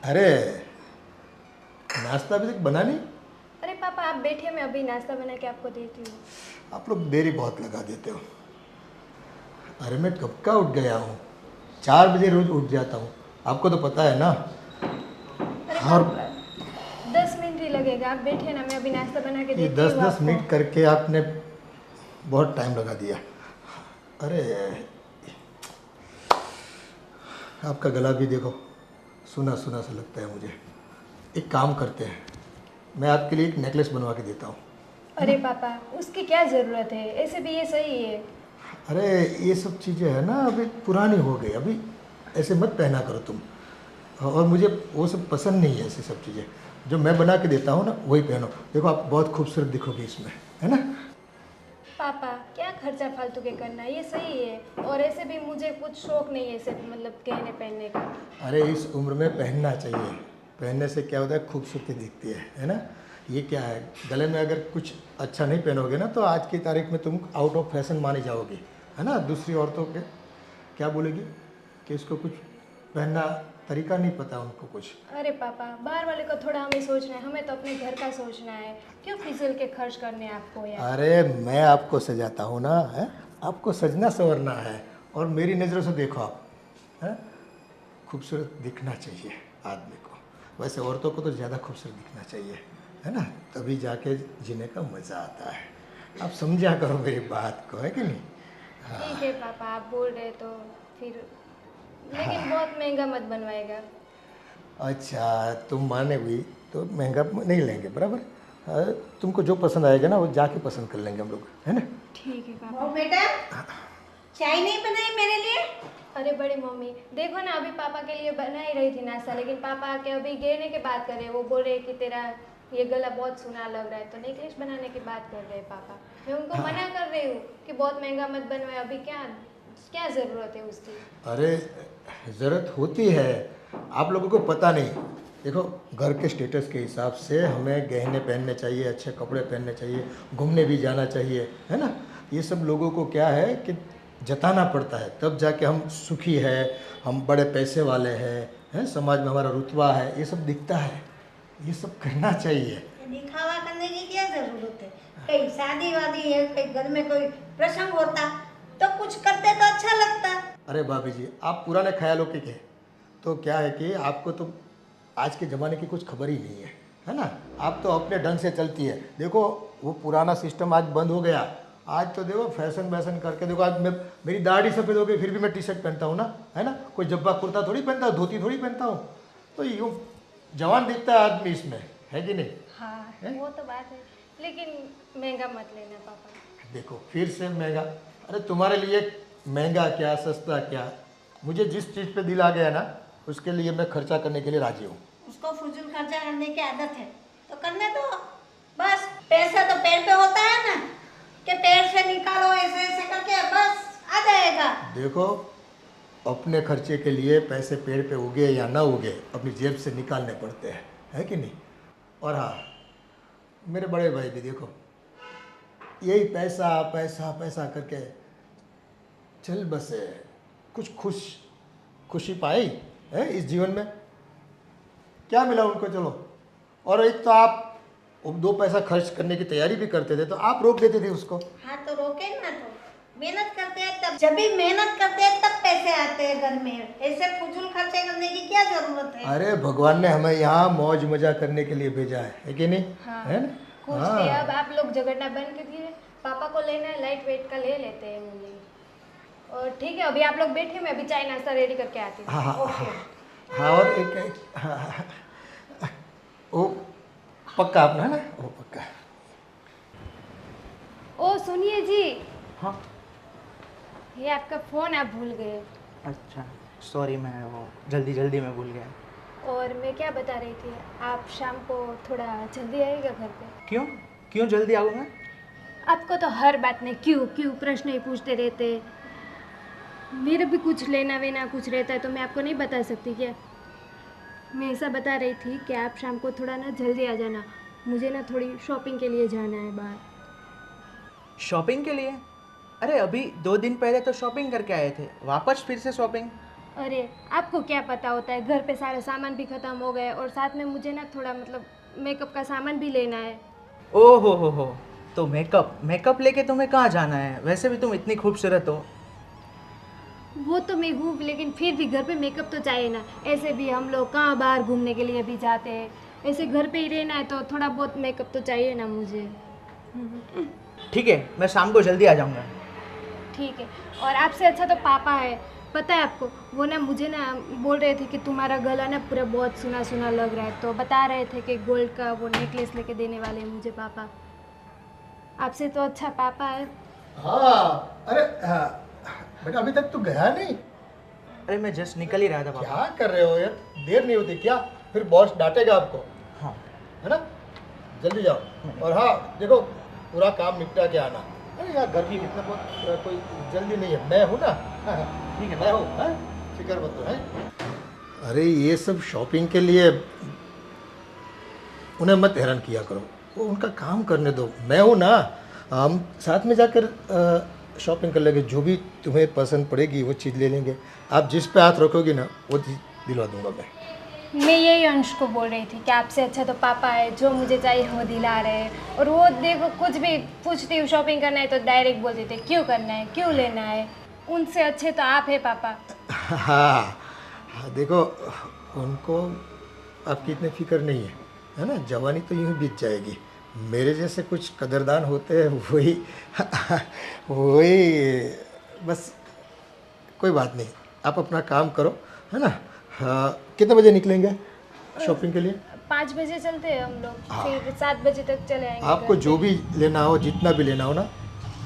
अरे नाश्ता अभी तक बना नहीं? अरे पापा आप बैठिए, मैं अभी नाश्ता बना के आपको देती हूँ। आप लोग देरी बहुत लगा देते हो। अरे मैं कब का उठ गया हूँ, 4 बजे रोज उठ जाता हूँ, आपको तो पता है ना। अरे और पापा 10 मिनट ही लगेगा, आप बैठिए ना, मैं अभी नाश्ता बना के ये देती दस हूँ दस आपको। मिनट करके आपने बहुत टाइम लगा दिया। अरे आपका गला भी देखो, सुना सुना सा लगता है मुझे। एक काम करते हैं, मैं आपके लिए एक नेकलेस बनवा के देता हूँ। अरे पापा उसकी क्या ज़रूरत है, ऐसे भी ये सही है। अरे ये सब चीज़ें है ना अभी पुरानी हो गई, अभी ऐसे मत पहना करो तुम। और मुझे वो सब पसंद नहीं है, ऐसी सब चीज़ें। जो मैं बना के देता हूँ ना वही पहनो। देखो आप बहुत खूबसूरत दिखोगे इसमें, है ना। पापा क्या खर्चा फालतू के करना, ये सही है। और ऐसे भी मुझे कुछ शौक नहीं है सिर्फ मतलब गहने पहनने का। अरे इस उम्र में पहनना चाहिए, पहनने से क्या होता है, खूबसूरती दिखती है ना। ये क्या है, गले में अगर कुछ अच्छा नहीं पहनोगे ना तो आज की तारीख में तुम आउट ऑफ फैशन मानी जाओगी, है ना। दूसरी औरतों के क्या बोलेगी कि इसको कुछ पहनना तरीका नहीं पता उनको कुछ। अरे पापा बाहर वाले को थोड़ा हमें सोचना है, हमें तो अपने घर का सोचना है। क्यों फिजूल के खर्च करने हैं आपको यार। अरे मैं आपको सजाता हूँ ना, है। आपको सजना संवरना है, और मेरी नज़रों से देखो आप, है। खूबसूरत दिखना चाहिए आदमी को। वैसे औरतों को तो ज़्यादा खूबसूरत दिखना चाहिए, है ना। तभी जाके जीने का मज़ा आता है। आप समझा करो मेरी बात को, है कि नहीं। ठीक है पापा आप बोल रहे तो फिर, लेकिन बहुत महंगा मत बनवाएगा। अच्छा तुम माने हुई तो महंगा नहीं लेंगे, बराबर। तुमको जो पसंद आएगा ना वो जाके पसंद कर लेंगे हम लोग, है ना। ठीक है पापा। और बेटा चाय नहीं बनाई मेरे लिए? अरे बड़ी मम्मी देखो ना, अभी पापा के लिए बना ही रही थी नाश्ता, लेकिन पापा आके अभी गहने की बात कर रहे हैं। वो बोल रहे कि तेरा ये गला बहुत सुना लग रहा है, तो नेकलेस बनाने की बात कर रहे हैं पापा। मैं उनको मना कर रही हूँ कि बहुत महंगा मत बनवाए, अभी क्या क्या ज़रूरत है उसकी। अरे ज़रूरत होती है, आप लोगों को पता नहीं। देखो घर के स्टेटस के हिसाब से हमें गहने पहनने चाहिए, अच्छे कपड़े पहनने चाहिए, घूमने भी जाना चाहिए, है ना। ये सब लोगों को क्या है कि जताना पड़ता है, तब जाके हम सुखी है, हम बड़े पैसे वाले हैं, समाज में हमारा रुतबा है, ये सब दिखता है। ये सब करना चाहिए। ये दिखावा करने की क्या जरूरत है? कहीं शादी वादी है, कहीं घर में कोई प्रसंग होता तो कुछ करते तो अच्छा लगता। अरे भाभी जी आप पुराने ख्यालों के थे, तो क्या है कि आपको तो आज के ज़माने की कुछ खबर ही नहीं है ना। आप तो अपने ढंग से चलती है। देखो वो पुराना सिस्टम आज बंद हो गया। आज तो देखो फैशन वैशन करके देखो, आज मैं मेरी दाढ़ी सफ़ेद हो गई फिर भी मैं टी शर्ट पहनता हूँ ना, है ना। कोई जब्बा कुर्ता थोड़ी पहनता हूँ, धोती थोड़ी पहनता हूँ। तो यूँ जवान दिखता है आदमी इसमें, है कि नहीं। हाँ है? वो तो बात है, लेकिन महंगा मत लेना पापा। देखो फिर से महंगा। अरे तुम्हारे लिए महंगा क्या सस्ता क्या, मुझे जिस चीज़ पे दिल आ गया ना उसके लिए मैं खर्चा करने के लिए राजी हूँ। उसको फजूल खर्चा करने की आदत है तो करने दो। बस पैसा तो पैर पे होता है ना, कि पैर से निकालो ऐसे ऐसे करके बस आ जाएगा। देखो अपने खर्चे के लिए पैसे पेड़ पे उगे या ना उगे अपनी जेब से निकालने पड़ते हैं, है कि नहीं। और हाँ मेरे बड़े भाई भी देखो यही पैसा पैसा पैसा करके चल बसे, कुछ खुशी पाई है इस जीवन में, क्या मिला उनको। चलो और एक तो आप अब 2 पैसा खर्च करने की तैयारी भी करते थे तो आप रोक देते थे उसको। हाँ तो रोके ना, तो मेहनत करते हैं तब, जब भी मेहनत करते हैं तब पैसे आते हैं घर में। ऐसे फजूल खर्चे करने की क्या जरूरत है? अरे भगवान ने हमें यहाँ मौज मजा करने के लिए भेजा है कि नहीं। हाँ है ना। खुश थे, अब आप लोग झगड़ना बंद कीजिए। पापा को लेना है लाइट वेट का ले लेते हैं मुझे। और ठीक है अभी आप लोग बैठे, मैं अभी चाय नाश्ता रेडी करके आती हूँ। हाँ हाँ ओके। हाँ। और वो पक्का अपना ना, वो पक्का। ओ सुनिए जी, हाँ। ये आपका फ़ोन आप भूल गए। अच्छा सॉरी, मैं वो जल्दी में भूल गया। और मैं क्या बता रही थी, आप शाम को थोड़ा जल्दी आइएगा घर पे। क्यों क्यों जल्दी आऊँ मैं? आपको तो हर बात में क्यों क्यों प्रश्न ही पूछते रहते। मेरा भी कुछ लेना वेना कुछ रहता है तो मैं आपको नहीं बता सकती क्या। मैं ऐसा बता रही थी कि आप शाम को थोड़ा ना जल्दी आ जाना, मुझे ना थोड़ी शॉपिंग के लिए जाना है बाहर। शॉपिंग के लिए? अरे अभी 2 दिन पहले तो शॉपिंग करके आए थे, वापस फिर से शॉपिंग? अरे आपको क्या पता होता है, घर पे सारे सामान भी ख़त्म हो गए और साथ में मुझे ना थोड़ा मतलब मेकअप का सामान भी लेना है। ओ हो, तो मेकअप मेकअप लेके तुम्हें कहाँ जाना है? वैसे भी तुम इतनी खूबसूरत हो। वो तो मैं हूँ, लेकिन फिर भी घर पे मेकअप तो चाहिए ना। ऐसे भी हम लोग कहाँ बाहर घूमने के लिए भी जाते हैं, ऐसे घर पे ही रहना है तो थोड़ा बहुत मेकअप तो चाहिए ना मुझे। ठीक है, मैं शाम को जल्दी आ जाऊँगा। ठीक है। और आपसे अच्छा तो पापा है, पता है आपको, वो ना मुझे ना बोल रहे थे कि तुम्हारा गला ना पूरा बहुत सुना सुना लग रहा है, तो बता रहे थे कि गोल्ड का वो नेकलेस लेके देने वाले हैं मुझे पापा। आपसे तो अच्छा पापा है। हाँ, अरे हाँ, बेटा अभी तक तू गया नहीं? अरे मैं जस्ट निकल ही रहा था पापा। क्या कर रहे हो यार, देर नहीं होती क्या? फिर बॉस डांटेगा आपको, हाँ है ना? जल्दी जाओ। और हाँ देखो, पूरा काम निपटा के आना। अरे यार गर्मी कितना बहुत कोई जल्दी नहीं है, मैं हूँ ना। ठीक है मैं हूँ, हाँ? फिक्र मत करो, हैं? अरे ये सब शॉपिंग के लिए उन्हें मत हैरान किया करो, वो उनका काम करने दो। मैं हूँ ना, हम साथ में जाकर शॉपिंग कर लेंगे। जो भी तुम्हें पसंद पड़ेगी वो चीज़ ले लेंगे। आप जिस पे हाथ रखोगी ना वो चीज़ दिलवा दूंगा मैं यही अंश को बोल रही थी कि आपसे अच्छा तो पापा है, जो मुझे चाहिए वो दिला रहे हैं। और वो देखो, कुछ भी पूछती हूँ शॉपिंग करना है तो डायरेक्ट बोल देते क्यों करना है, क्यों लेना है। उनसे अच्छे तो आप है पापा। हाँ हाँ, देखो उनको आपकी इतनी फिक्र नहीं है ना? जवानी तो यूँ ही बीत जाएगी। मेरे जैसे कुछ कदरदान होते हैं, वही वही बस। कोई बात नहीं, आप अपना काम करो, है ना? हाँ, कितने बजे निकलेंगे शॉपिंग के लिए? 5 बजे चलते हैं हम लोग, फिर 7 बजे तक चले आएंगे आपको घर जो पे। भी लेना हो, जितना भी लेना हो ना,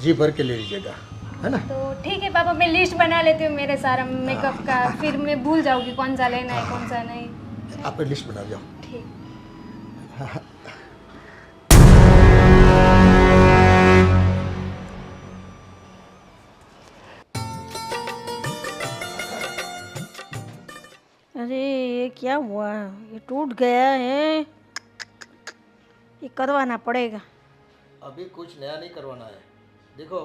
जी भर के ले लीजिएगा, है ना? तो ठीक है पापा, मैं लिस्ट बना लेती हूँ मेरे सारा मेकअप का, फिर मैं भूल जाऊँगी कौन सा लेना है कौन सा नहीं। आप लिस्ट बना जाओ। ठीक। अरे ये क्या हुआ, ये टूट गया है, ये करवाना पड़ेगा। अभी कुछ नया नहीं करवाना है। देखो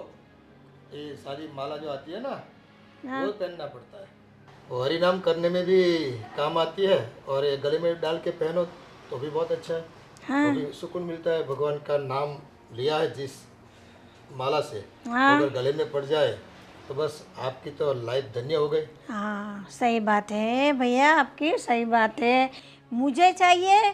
ये सारी माला जो आती है ना, वो पहनना पड़ता है। वो हरि नाम करने में भी काम आती है, और ये गले में डाल के पहनो तो भी बहुत अच्छा है। तो भी सुकून मिलता है। भगवान का नाम लिया है जिस माला से, अगर गले में पड़ जाए तो बस आपकी तो लाइफ धन्य हो गई। हाँ सही बात है भैया, आपकी सही बात है। मुझे चाहिए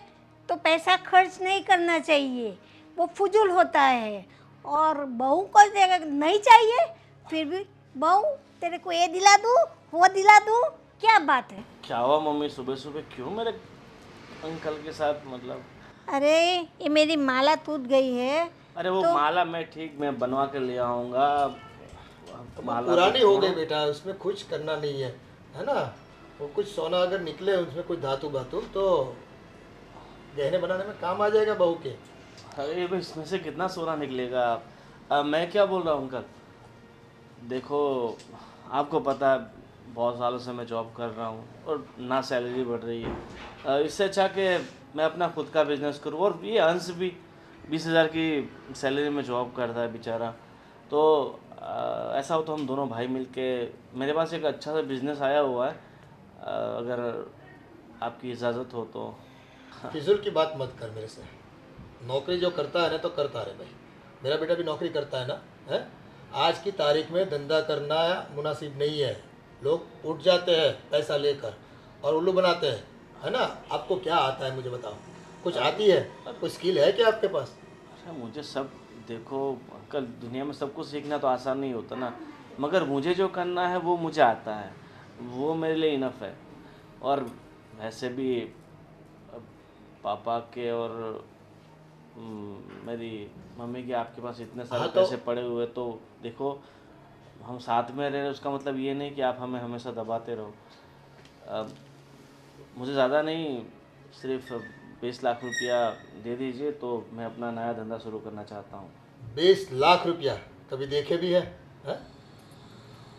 तो पैसा खर्च नहीं करना चाहिए, वो फजूल होता है। और बहू को नहीं चाहिए, फिर भी बहू तेरे को ये दिला दूँ वो दिला दूँ, क्या बात है? क्या हुआ मम्मी, सुबह सुबह क्यों मेरे अंकल के साथ मतलब? अरे ये मेरी माला टूट गई है। अरे वो माला मैं ठीक मैं बनवा के ले आऊँगा। माला पुरानी हो गई बेटा, उसमें कुछ करना नहीं है ना? वो कुछ सोना अगर निकले उसमें कुछ धातु बातु तो गहने बनाने में काम आ जाएगा बहू के। अरे भाई इसमें से कितना सोना निकलेगा? मैं क्या बोल रहा हूँ अंकल, देखो आपको पता है बहुत सालों से मैं जॉब कर रहा हूँ और ना सैलरी बढ़ रही है। इससे अच्छा कि मैं अपना खुद का बिजनेस करूँ। और ये अंश भी 20,000 की सैलरी में जॉब करता है बेचारा। तो ऐसा हो तो हम दोनों भाई मिलके, मेरे पास एक अच्छा सा बिजनेस आया हुआ है, अगर आपकी इजाज़त हो तो। फिजूल की बात मत कर मेरे से। नौकरी जो करता है ना तो करता रहे भाई। मेरा बेटा भी नौकरी करता है ना, है? आज की तारीख में धंधा करना मुनासिब नहीं है। लोग उठ जाते हैं पैसा लेकर और उल्लू बनाते हैं, है ना? आपको क्या आता है मुझे बताओ, कुछ आती है? कोई स्किल है क्या आपके पास? अच्छा मुझे सब, देखो अंकल दुनिया में सब कुछ सीखना तो आसान नहीं होता ना, मगर मुझे जो करना है वो मुझे आता है, वो मेरे लिए इनफ है। और वैसे भी पापा के और मेरी मम्मी के आपके पास इतने सारे पैसे पड़े हुए, तो देखो हम साथ में रह रहे, उसका मतलब ये नहीं कि आप हमें हमेशा दबाते रहो। मुझे ज़्यादा नहीं, सिर्फ 20 लाख रुपया दे दीजिए तो मैं अपना नया धंधा शुरू करना चाहता हूँ। 20 लाख रुपया कभी देखे भी है?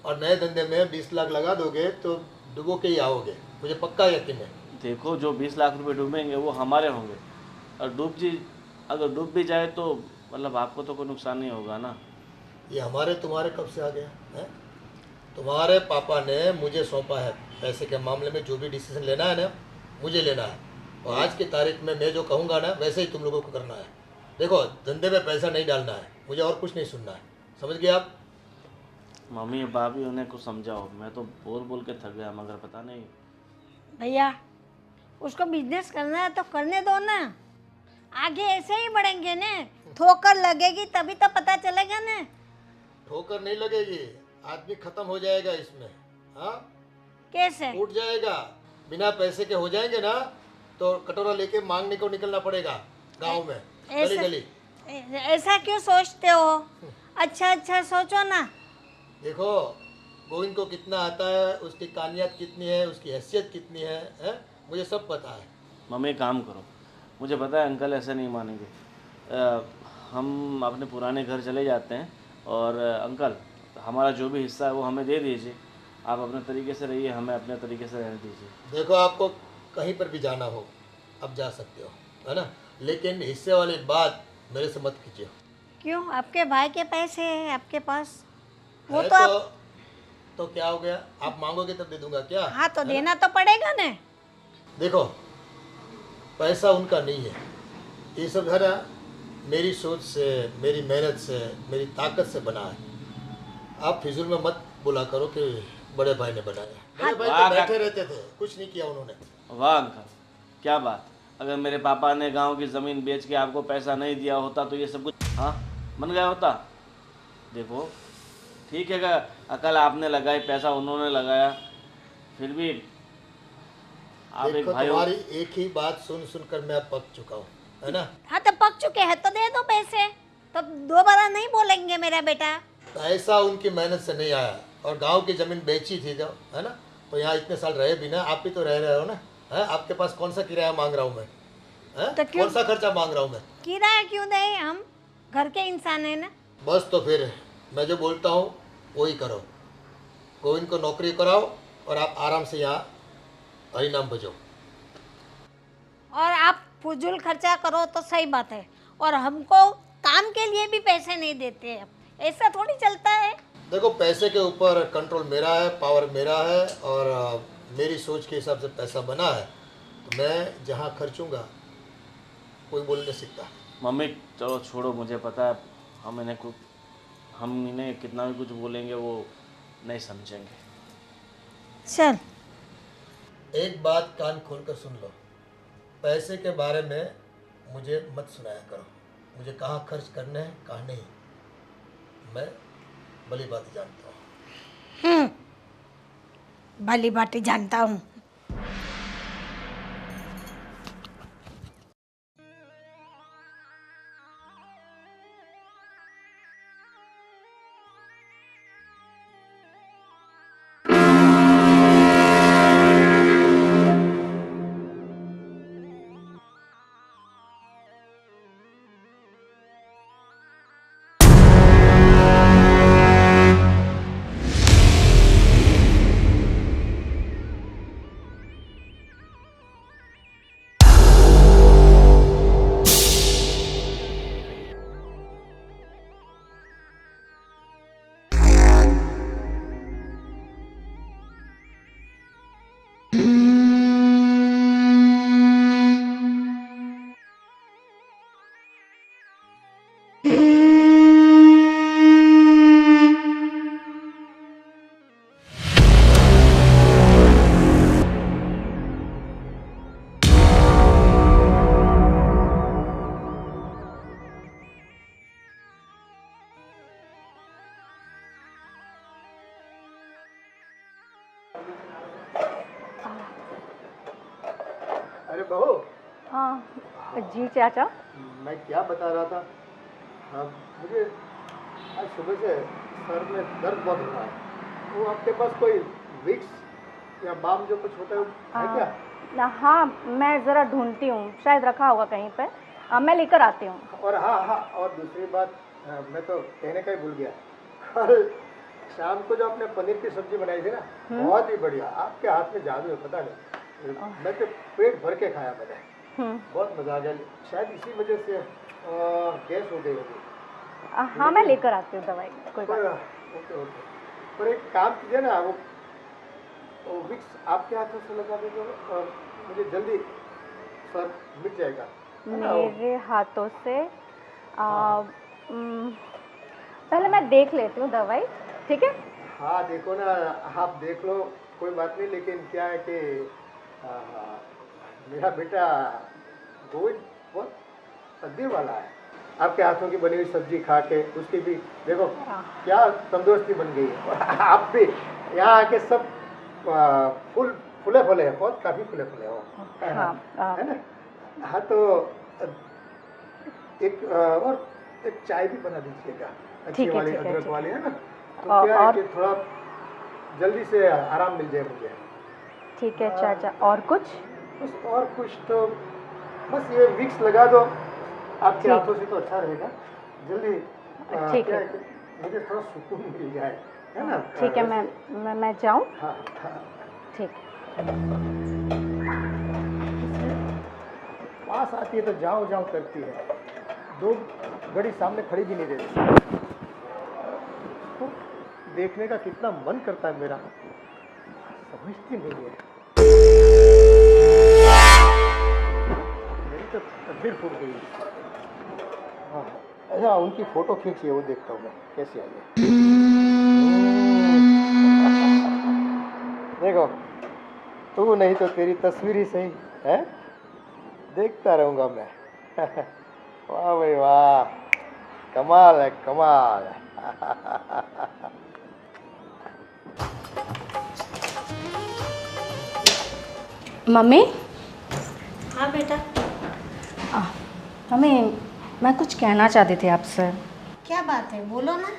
और नए धंधे में 20 लाख लगा दोगे तो डुबो के ही आओगे, मुझे पक्का यकीन है। देखो जो 20 लाख रुपए डूबेंगे वो हमारे होंगे, और अगर डूब भी जाए तो मतलब आपको तो कोई नुकसान नहीं होगा ना। ये हमारे तुम्हारे कब से आ गया है? तुम्हारे पापा ने मुझे सौंपा है पैसे के मामले में जो भी डिसीजन लेना है ना, मुझे लेना है। और आज की तारीख में मैं जो कहूँगा ना, वैसे ही तुम लोगों को करना है। देखो, धंधे में पैसा नहीं डालना है, मुझे और कुछ नहीं सुनना है, समझ गए आप? मम्मी भाभी उन्हें कुछ समझाओ, मैं तो बोल बोल के थक गया मगर पता नहीं। भैया उसको बिजनेस करना है तो करने दो ना, आगे ऐसे ही बढ़ेंगे ना। ठोकर लगेगी तभी तो पता चलेगा ना। ठोकर नहीं लगेगी, आदमी खत्म हो जाएगा इसमें। हाँ, कैसे? उठ जाएगा। बिना पैसे के हो जाएंगे ना तो कटोरा लेके मांगने को निकलना पड़ेगा गांव में, गली गली। ऐसा क्यों सोचते हो? अच्छा अच्छा सोचो ना। देखो, गोविंद को कितना आता है, उसकी कानियत कितनी है, उसकी हैसियत कितनी है, मुझे सब पता है। मम्मी एक काम करो, मुझे पता है अंकल ऐसे नहीं मानेंगे। हम अपने पुराने घर चले जाते हैं और अंकल हमारा जो भी हिस्सा है वो हमें दे दीजिए। आप अपने तरीके से रहिए, हमें अपने तरीके से रहने दीजिए। देखो, आपको कहीं पर भी जाना हो अब जा सकते हो, है ना, लेकिन हिस्से वाली बात मेरे से मत कीजिए। क्यों? आपके भाई के पैसे हैं आपके पास, वो है तो आप... तो क्या हो गया, आप मांगोगे तब दे दूंगा क्या? हाँ तो देना तो पड़ेगा ना। देखो, पैसा उनका नहीं है, ये सब है ना मेरी सोच से, मेरी मेहनत से, मेरी ताकत से बना है। आप फिजूल में मत बोला करो कि बड़े भाई ने बनाया। बड़े भाई तो बैठे रहते थे, कुछ नहीं किया उन्होंने। वाह अंकल, क्या बात। अगर मेरे पापा ने गांव की ज़मीन बेच के आपको पैसा नहीं दिया होता तो ये सब कुछ हाँ बन गया होता। देखो ठीक है, अकल आपने लगाई, पैसा उन्होंने लगाया, फिर भी आप एक देखो, भाई हो। तुम्हारी एक ही बात सुन सुनकर मैं अब पक चुका हूँ, है ना। हाँ तो पक चुके हैं तो दे दो पैसे, तो दोबारा नहीं बोलेंगे मेरा बेटा। पैसा उनकी मेहनत से नहीं आया, और गांव की जमीन बेची थी जब, है ना, तो यहाँ इतने साल रहे भी ना। आप भी तो रह रहे हो ना, है? आपके पास कौन सा किराया मांग रहा हूँ मैं, है? तो क्यों? कौन सा खर्चा मांग रहा हूँ मैं? किराया क्यों दे, हम घर के इंसान है ना। बस तो फिर मैं जो बोलता हूँ वही करो। गोविंद को नौकरी कराओ और आप आराम से यहाँ हरी नाम बजो। और आप फजूल खर्चा करो तो सही बात है, और हमको काम के लिए भी पैसे नहीं देते हैं, ऐसा थोड़ी चलता है। देखो, पैसे के ऊपर कंट्रोल मेरा है, पावर मेरा है, और मेरी सोच के हिसाब से पैसा बना है, तो मैं जहाँ खर्चूंगा कोई बोल नहीं सकता। मम्मी चलो छोड़ो, मुझे पता है हम इन्हें कितना भी कुछ बोलेंगे वो नहीं समझेंगे। चल, एक बात कान खोलकर सुन लो, पैसे के बारे में मुझे मत सुनाया करो। मुझे कहाँ खर्च करने हैं कहाँ नहीं, मैं भली बात जानता हूँ। भली बात जानता हूँ। अरे बहू, हाँ जी चाचा। मैं क्या बता रहा था, हाँ, मुझे आज सुबह से सर में दर्द बहुत हो रहा है। वो आपके पास कोई विक्स या बाम जो कुछ होता है क्या? हाँ मैं ज़रा ढूंढती हूँ, शायद रखा होगा कहीं पे। मैं लेकर आती हूँ। और हाँ, और दूसरी बात, मैं तो कहने का ही भूल गया, कल शाम को जो आपने पनीर की सब्जी बनाई थी ना, बहुत ही बढ़िया। आपके हाथ में जादू है, पता नहीं, मैं तो पेट भर के खाया मैंने, बहुत मजा आ गया। शायद इसी वजह से गैस हो गई होगी। हाँ मैं लेकर आती हूँ दवाई, कोई बात ओके। पर एक काम कीजिए ना, वो वो विक्स आपके हाथों से लगा दीजिए और मुझे जल्दी सर मिट जाएगा, है ना? मेरे हाथों से पहले मैं देख लेती हूँ दवाई, ठीक है? हाँ देखो ना, आप देख लो, कोई बात नहीं, लेकिन क्या है कि आ, मेरा बेटा गोविंद बहुत तकदीर वाला है। आपके हाथों की बनी हुई सब्जी खा के उसकी भी देखो क्या तंदुरुस्ती बन गई है। और आप भी यहाँ आके सब फूले फूले हैं, बहुत काफ़ी फूले फूले हो, हाँ, है ना? हाँ तो एक और एक चाय भी बना दीजिएगा, अच्छी ठीक है, वाली ठीक है, अदरक ठीक वाली, है ना? तो और- क्या है और- कि थोड़ा जल्दी से आराम मिल जाए मुझे। ठीक है चाचा। और कुछ? बस और कुछ तो बस ये विक्स लगा दो आपके ठीक। हाथों से तो अच्छा रहेगा। जल्दी ठीक क्या है। है कि मुझे थोड़ा सुकून मिल जाए, है ना? ठीक है, मैं जाऊँ? हाँ हाँ, ठीक। पास आती है तो जाओ जाओ करती है, दो घड़ी सामने खड़ी भी नहीं देती। तो देखने का कितना मन करता है मेरा, समझती नहीं है। मेरी तो तकदीर फूट गई। हाँ अच्छा, उनकी फोटो खींचिए, वो देखता हूँ मैं कैसी आई है। देखो, तू नहीं तो तेरी तस्वीर ही सही है, देखता रहूंगा मैं। वाह भाई वाह, कमाल है कमाल। मम्मी? हाँ बेटा, मम्मी, मैं कुछ कहना चाहती थी आपसे। क्या बात है, बोलो ना।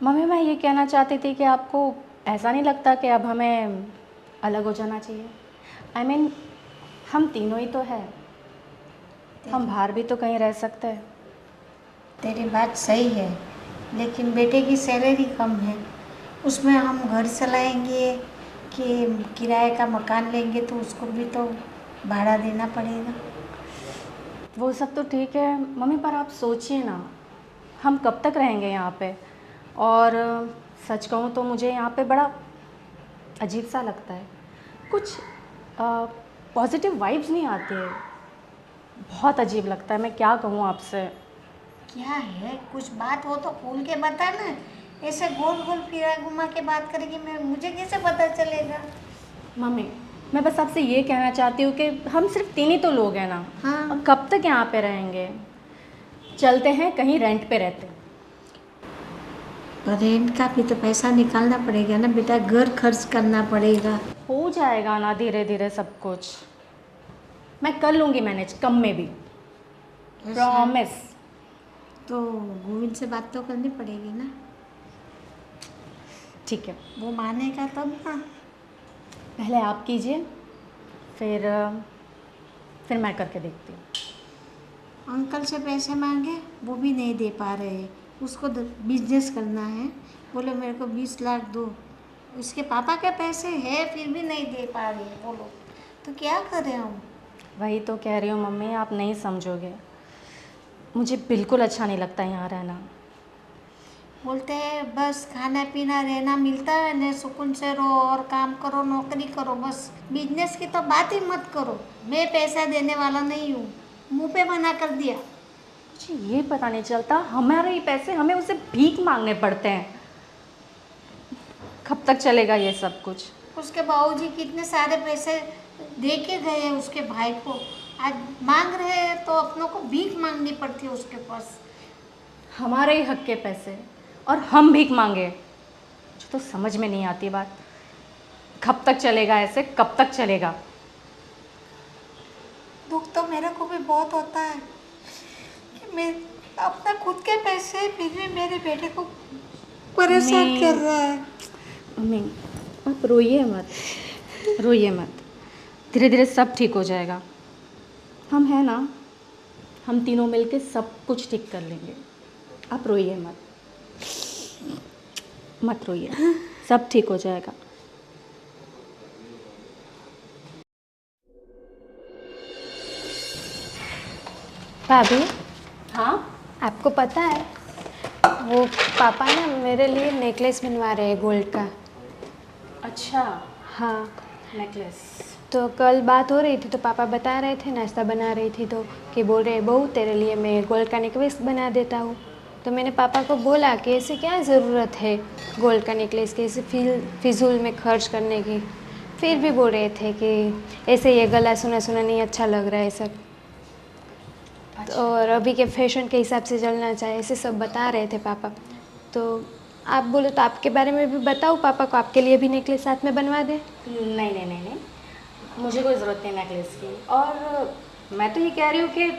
मम्मी, मैं ये कहना चाहती थी कि आपको ऐसा नहीं लगता कि अब हमें अलग हो जाना चाहिए? I mean, हम तीनों ही तो हैं, हम बाहर भी तो कहीं रह सकते हैं। तेरी बात सही है, लेकिन बेटे की सैलरी कम है, उसमें हम घर चलाएंगे कि किराए का मकान लेंगे, तो उसको भी तो भाड़ा देना पड़ेगा। वो सब तो ठीक है मम्मी, पर आप सोचिए ना, हम कब तक रहेंगे यहाँ पे? और सच कहूँ तो मुझे यहाँ पे बड़ा अजीब सा लगता है, कुछ पॉजिटिव वाइब्स नहीं आती है, बहुत अजीब लगता है। मैं क्या कहूँ आपसे? क्या है, कुछ बात हो तो खोल के बता ना, ऐसे गोल गोल फिरा घुमा के बात करेगी, मैं मुझे कैसे पता चलेगा? मम्मी, मैं बस आपसे ये कहना चाहती हूँ कि हम सिर्फ तीन ही तो लोग हैं ना, हाँ। और कब तक यहाँ पे रहेंगे? चलते हैं कहीं रेंट पे रहते हैं। पर रेंट का भी तो पैसा निकालना पड़ेगा ना बेटा, घर खर्च करना पड़ेगा। हो जाएगा ना धीरे धीरे सब कुछ, मैं कर लूँगी मैनेज, कम में भी, प्रॉमिस। तो गोविंद से बात तो करनी पड़ेगी ना, ठीक है, वो मानेगा तब ना। पहले आप कीजिए, फिर मैं करके देखती हूँ। अंकल से पैसे मांगे, वो भी नहीं दे पा रहे, उसको बिजनेस करना है, बोले मेरे को 20 लाख दो, उसके पापा के पैसे है फिर भी नहीं दे पा रही, बोलो तो क्या करें हम? वही तो कह रही हूँ मम्मी, आप नहीं समझोगे, मुझे बिल्कुल अच्छा नहीं लगता यहाँ रहना। बोलते हैं बस खाना पीना रहना मिलता है न, सुकून से रहो और काम करो, नौकरी करो, बस बिजनेस की तो बात ही मत करो, मैं पैसा देने वाला नहीं हूँ, मुंह पे मना कर दिया। मुझे ये पता नहीं चलता, हमारे ही पैसे हमें उसे भीख मांगने पड़ते हैं। कब तक चलेगा ये सब कुछ? उसके बाबूजी कितने सारे पैसे दे के गए हैं उसके भाई को, आज मांग रहे हैं तो अपनों को भीख मांगनी पड़ती है उसके पास। हमारे ही हक के पैसे और हम भीख मांगे, मुझे तो समझ में नहीं आती बात। कब तक चलेगा ऐसे, कब तक चलेगा? दुख तो मेरे को भी बहुत होता है कि मैं अपना खुद के पैसे फिर भी मेरे बेटे को परेशान कर रहा है। मम्मी, आप रोइए मत, रोइए मत, धीरे धीरे सब ठीक हो जाएगा। हम हैं ना, हम तीनों मिलके सब कुछ ठीक कर लेंगे, आप रोइए मत, मत रोइए, सब ठीक हो जाएगा। भाभी, हाँ? आपको पता है वो पापा ना मेरे लिए नेकलेस बनवा रहे हैं गोल्ड का। अच्छा, हाँ, नेकलेस। तो कल बात हो रही थी तो पापा बता रहे थे, नाश्ता बना रही थी तो कि बोल रहे बहू तेरे लिए मैं गोल्ड का नेकलेस बना देता हूँ। तो मैंने पापा को बोला कि ऐसे क्या ज़रूरत है गोल्ड का नेकलेस की, ऐसे फिजूल में खर्च करने की। फिर भी बोल रहे थे कि ऐसे ये गला सुना सुना नहीं अच्छा लग रहा है सब, और अभी के फैशन के हिसाब से चलना चाहिए, ऐसे सब बता रहे थे पापा। तो आप बोलो तो आपके बारे में भी बताओ पापा को, आपके लिए भी नेकलेस साथ में बनवा दें। नहीं नहीं नहीं नहीं, मुझे कोई ज़रूरत नहीं नेकलेस की। और मैं तो ये कह रही हूँ कि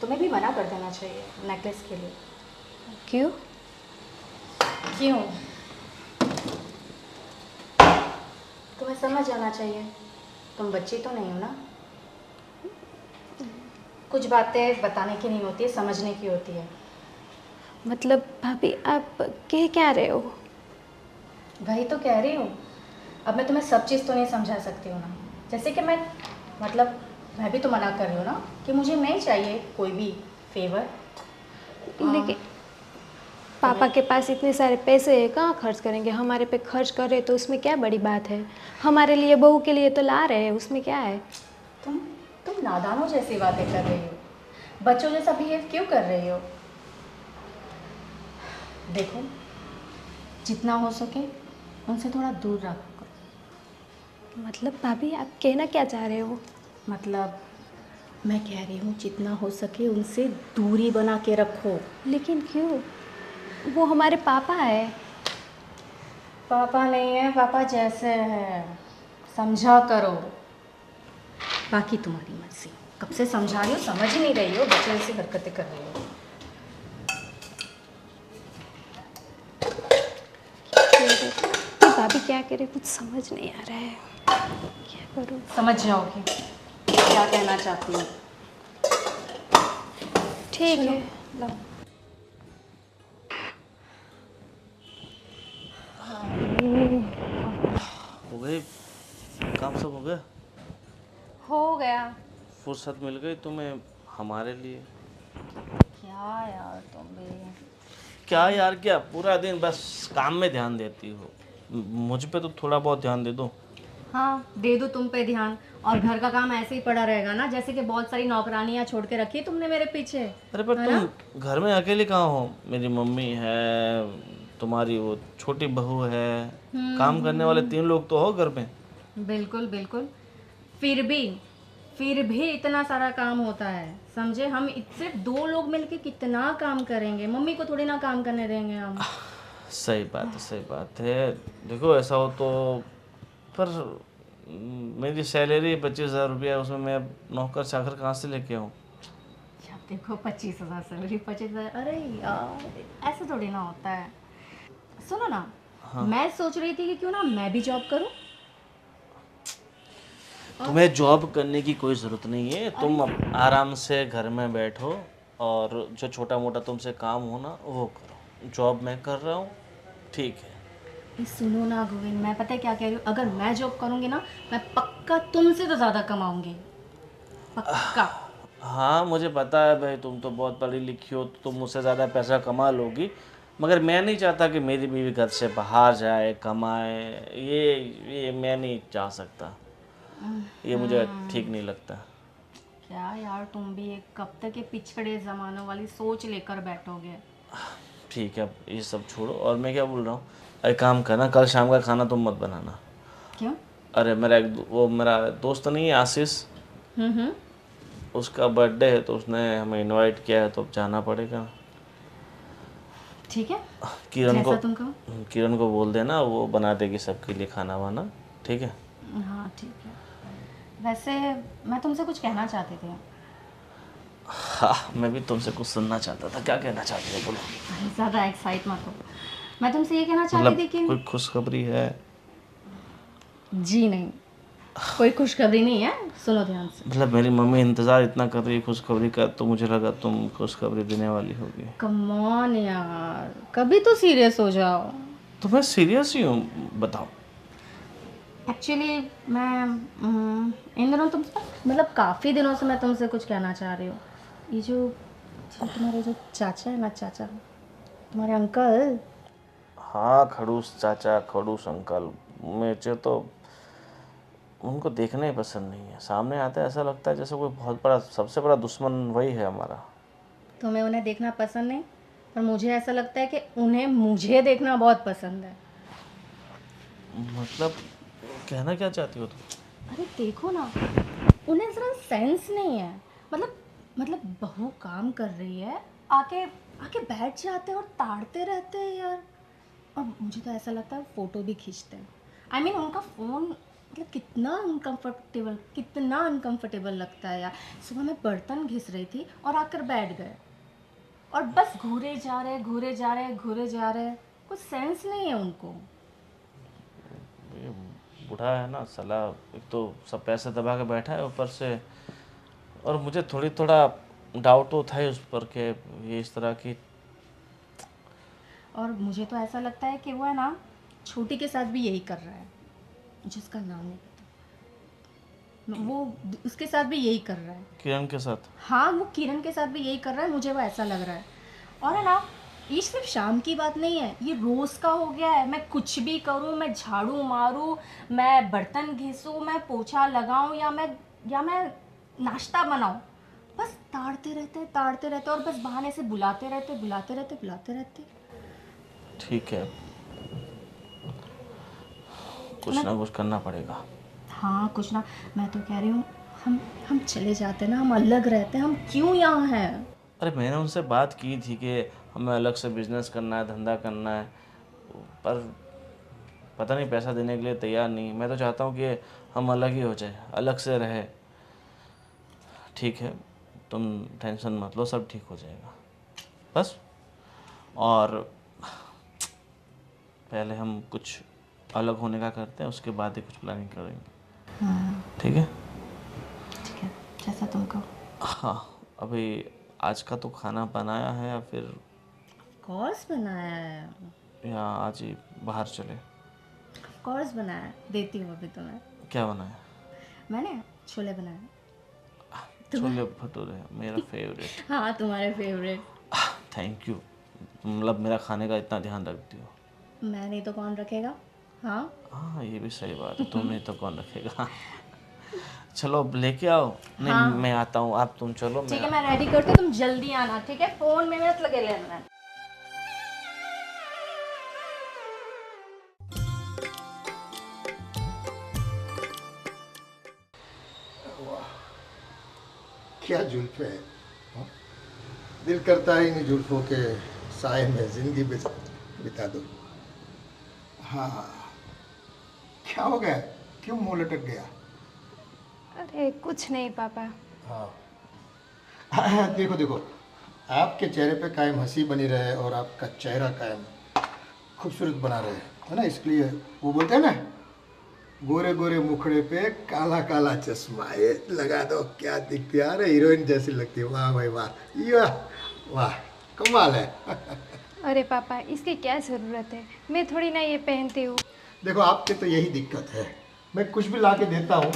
तुम्हें भी मना कर देना चाहिए नेकलेस के लिए। क्यों? क्यों? तुम्हें समझ आना चाहिए, तुम बच्ची तो नहीं हो ना। कुछ बातें बताने की नहीं होती है, समझने की होती है। मतलब भाभी आप कह क्या रहे हो? वही तो कह रही हूँ। अब मैं तुम्हें सब चीज़ तो नहीं समझा सकती हूँ ना। जैसे कि मैं भी तो मना कर रही हूँ ना कि मुझे नहीं चाहिए कोई भी फेवर। लेकिन पापा के पास इतने सारे पैसे हैं, कहाँ खर्च करेंगे? हमारे पे खर्च कर रहे तो उसमें क्या बड़ी बात है? हमारे लिए बहू के लिए तो ला रहे हैं, उसमें क्या है? तुम नादानों जैसी बातें कर रही हो, बच्चों जैसा बिहेव क्यों कर रही हो? देखो, जितना हो सके उनसे थोड़ा दूर रखो। मतलब भाभी आप कहना क्या चाह रहे हो? मतलब मैं कह रही हूँ जितना हो सके उनसे दूरी बना के रखो। लेकिन क्यों? वो हमारे पापा है। पापा नहीं है, पापा जैसे हैं, समझा करो। बाकी तुम्हारी मर्जी। कब से समझा रही हो, समझ ही नहीं रही हो, बच्चे जैसी हरकतें कर रही हो। ये भाभी क्या करे, कुछ समझ नहीं आ रहा है, क्या करूँ? समझ जाओगी क्या कहना चाहती हूँ। ठीक है। लो। हो गई, काम सब हो गया? हो गया। फुर्सत मिल गई तुम्हें हमारे लिए? क्या यार तुम भी। क्या यार क्या, पूरा दिन बस काम में ध्यान देती हो। मुझ पे तो थोड़ा बहुत ध्यान दे दो। हाँ, दे दो तुम पे ध्यान, और घर का काम ऐसे ही पड़ा रहेगा ना, जैसे कि बहुत सारी नौकरानियां छोड़ के रखी है तुमने मेरे पीछे। अरे पर है ना? तुम घर में अकेले कहाँ हो? मेरी मम्मी है, तुम्हारी वो छोटी बहू है, काम करने वाले 3 लोग तो हो घर में। बिल्कुल बिल्कुल। फिर भी इतना सारा काम होता है, समझे? हम सिर्फ 2 लोग मिलके कितना काम करेंगे, मम्मी को थोड़ी ना काम करने देंगे हम। सही बात है, सही बात है। देखो ऐसा हो तो, पर मेरी सैलरी 25,000 रुपया, उसमें मैं नौकर चाकर कहाँ से लेके आऊँ? अच्छा, देखो 25,000 सैलरी, 25,000, अरे यार ऐसे थोड़ी ना होता है। सुनो ना, मैं सोच रही थी कि क्यों ना मैं भी जॉब करूं। तुम्हें जॉब करने की कोई ज़रूरत नहीं है, तुम आराम से घर में बैठो और जो छोटा मोटा तुमसे काम हो ना वो करो। जॉब मैं कर रहा हूँ, ठीक है। ये सुनो ना गोविंद, मैं पता है क्या कह रही हूँ, अगर मैं जॉब करूंगी ना, मैं पक्का तुमसे तो ज़्यादा कमाऊंगी, पक्का। हाँ मुझे पता है भाई, तुम तो बहुत पढ़ी लिखी हो तो तुम मुझसे ज़्यादा पैसा कमा लोगी, मगर मैं नहीं चाहता कि मेरी बीवी घर से बाहर जाए कमाए। ये मैं नहीं चाह सकता, ये मुझे ठीक नहीं लगता। क्या यार तुम भी एक कब तक ये पिछड़े ज़मानों वाली सोच लेकर बैठोगे? ठीक है, अब ये सब छोड़ो, और मैं क्या बोल रहा हूँ, अरे काम करना, कल शाम का खाना तुम मत बनाना। क्यों? अरे वो मेरा दोस्त नहीं है आशीष, हम्म। उसका बर्थडे है तो उसने हमें इनवाइट किया है, तो अब जाना पड़ेगा। ठीक है, किरण को जैसा तुम कहो। किरण को बोल देना, वो बना देगी सबके लिए खाना वाना, ठीक है? हाँ ठीक है। वैसे मैं तुमसे कुछ कहना चाहती थी। हाँ मैं भी तुमसे कुछ सुनना चाहता था। क्या कहना चाहती हो, बोलो। अरे ज़्यादा एक्साइट मत हो। मैं तुमसे ये कहना चाहती थी कि कोई खुशखबरी है? जी नहीं, कोई खुशखबरी नहीं है, सुनो ध्यान से। मतलब मेरी मम्मी इंतज़ार इतना कर रही है खुशखबरी का, तो मुझे लगा तुम खुशखबरी देने वाली होगी। कम ऑन यार, कभी तो सीरियस हो जाओ। तो मैं सीरियस ही हूँ, बताओ। एक्चुअली मैं इन दिनों तुमसे, मतलब काफ़ी दिनों से मैं तुमसे कुछ कहना चाह रही हूँ। ये जो तुम्हारे जो चाचा है ना, चाचा, तुम्हारे अंकल। हाँ खड़ूस चाचा, खड़ूस अंकल, मुझे तो उनको देखना ही पसंद नहीं है। सामने आते ऐसा लगता है जैसे कोई बहुत बड़ा, सबसे बड़ा दुश्मन वही है हमारा। तुम्हें उन्हें देखना पसंद नहीं, पर मुझे ऐसा लगता है कि उन्हें मुझे देखना बहुत पसंद है। मतलब कहना क्या चाहती हो तुम? अरे देखो ना, उन्हें ज़रा सेंस नहीं है। मतलब बहू काम कर रही है, आके आके बैठ जाते हैं और ताड़ते रहते हैं यार। और मुझे तो ऐसा लगता है फ़ोटो भी खींचते हैं। उनका फ़ोन मतलब कितना अनकंफर्टेबल लगता है यार। सुबह मैं बर्तन घिस रही थी और आकर बैठ गए और बस घूरे जा रहे। कुछ सेंस नहीं है उनको। ये बूढ़ा है ना साला, एक तो सब पैसे दबा के बैठा है ऊपर से, और मुझे थोड़ा डाउट तो था ही उस पर कि ये इस तरह की। और मुझे तो ऐसा लगता है कि वो है ना, छोटी के साथ भी यही कर रहा है, जिसका नाम नहीं पता, वो उसके साथ भी यही कर रहा है। किरण के साथ? हाँ, वो किरण के साथ भी यही कर रहा है, मुझे वो ऐसा लग रहा है। और है ना, ये सिर्फ शाम की बात नहीं है, ये रोज़ का हो गया है। मैं कुछ भी करूँ, मैं झाड़ू मारूँ, मैं बर्तन घिसूँ, मैं पोछा लगाऊँ, या मैं नाश्ता बनाऊँ, बस ताड़ते रहते और बस बहाने से बुलाते रहते। ठीक है, कुछ ना कुछ करना पड़ेगा। हाँ, कुछ ना। मैं तो कह रही हूँ, हम चले जाते ना, हम अलग रहते, हम क्यों यहाँ हैं? अरे मैंने उनसे बात की थी कि हमें अलग से बिजनेस करना है, धंधा करना है, पर पता नहीं पैसा देने के लिए तैयार नहीं। मैं तो चाहता हूँ कि हम अलग ही हो जाए, अलग से रहे। ठीक है, तुम टेंशन मत लो, सब ठीक हो जाएगा बस। और पहले हम कुछ अलग होने का करते हैं, उसके बाद ही कुछ प्लानिंग करेंगे। ठीक है? ठीक है, जैसा तुम कहो। हाँ, अभी आज का तो खाना बनाया है या फिर कोर्स बनाया है? या आज ही बाहर चले? कोर्स बनाया है, देती हूँ अभी तुम्हें। क्या बनाया? मैंने छोले बनाए। छोले भटूरे, मेरा फेवरेट। हाँ, तुम्हारे फेवरेट। थैंक यू, मतलब मेरा खाने का इतना ध्यान रखती हो। मैं नहीं तो कौन रखेगा? हाँ, हाँ ये भी सही बात है, तुम नहीं तो कौन रखेगा। चलो अब लेके आओ। नहीं हाँ। मैं आता हूँ, आप तुम चलो। ठीक है, मैं रेडी करती हूँ, तुम जल्दी आना, ठीक है? फ़ोन में मत लगे रहना। क्या जुल्फे है, हाँ? दिल करता है इन जुल्फों के साए में जिंदगी बिता दो। हाँ, क्या हो गया, क्यों मुंह लटक गया? अरे कुछ नहीं पापा। हाँ देखो देखो, आपके चेहरे पे कायम हंसी बनी रहे और आपका चेहरा कायम खूबसूरत बना रहे, है ना। इसलिए वो बोलते हैं ना, गोरे गोरे मुखड़े पे काला काला चश्मा, ये लगा दो, क्या दिखती है, अरे हीरोइन जैसी लगती है। वाह भाई वाह, वाह वाह, कमाल है। अरे पापा, इसकी क्या ज़रूरत है, मैं थोड़ी ना ये पहनती हूँ। देखो आपके तो यही दिक्कत है, मैं कुछ भी ला के देता हूँ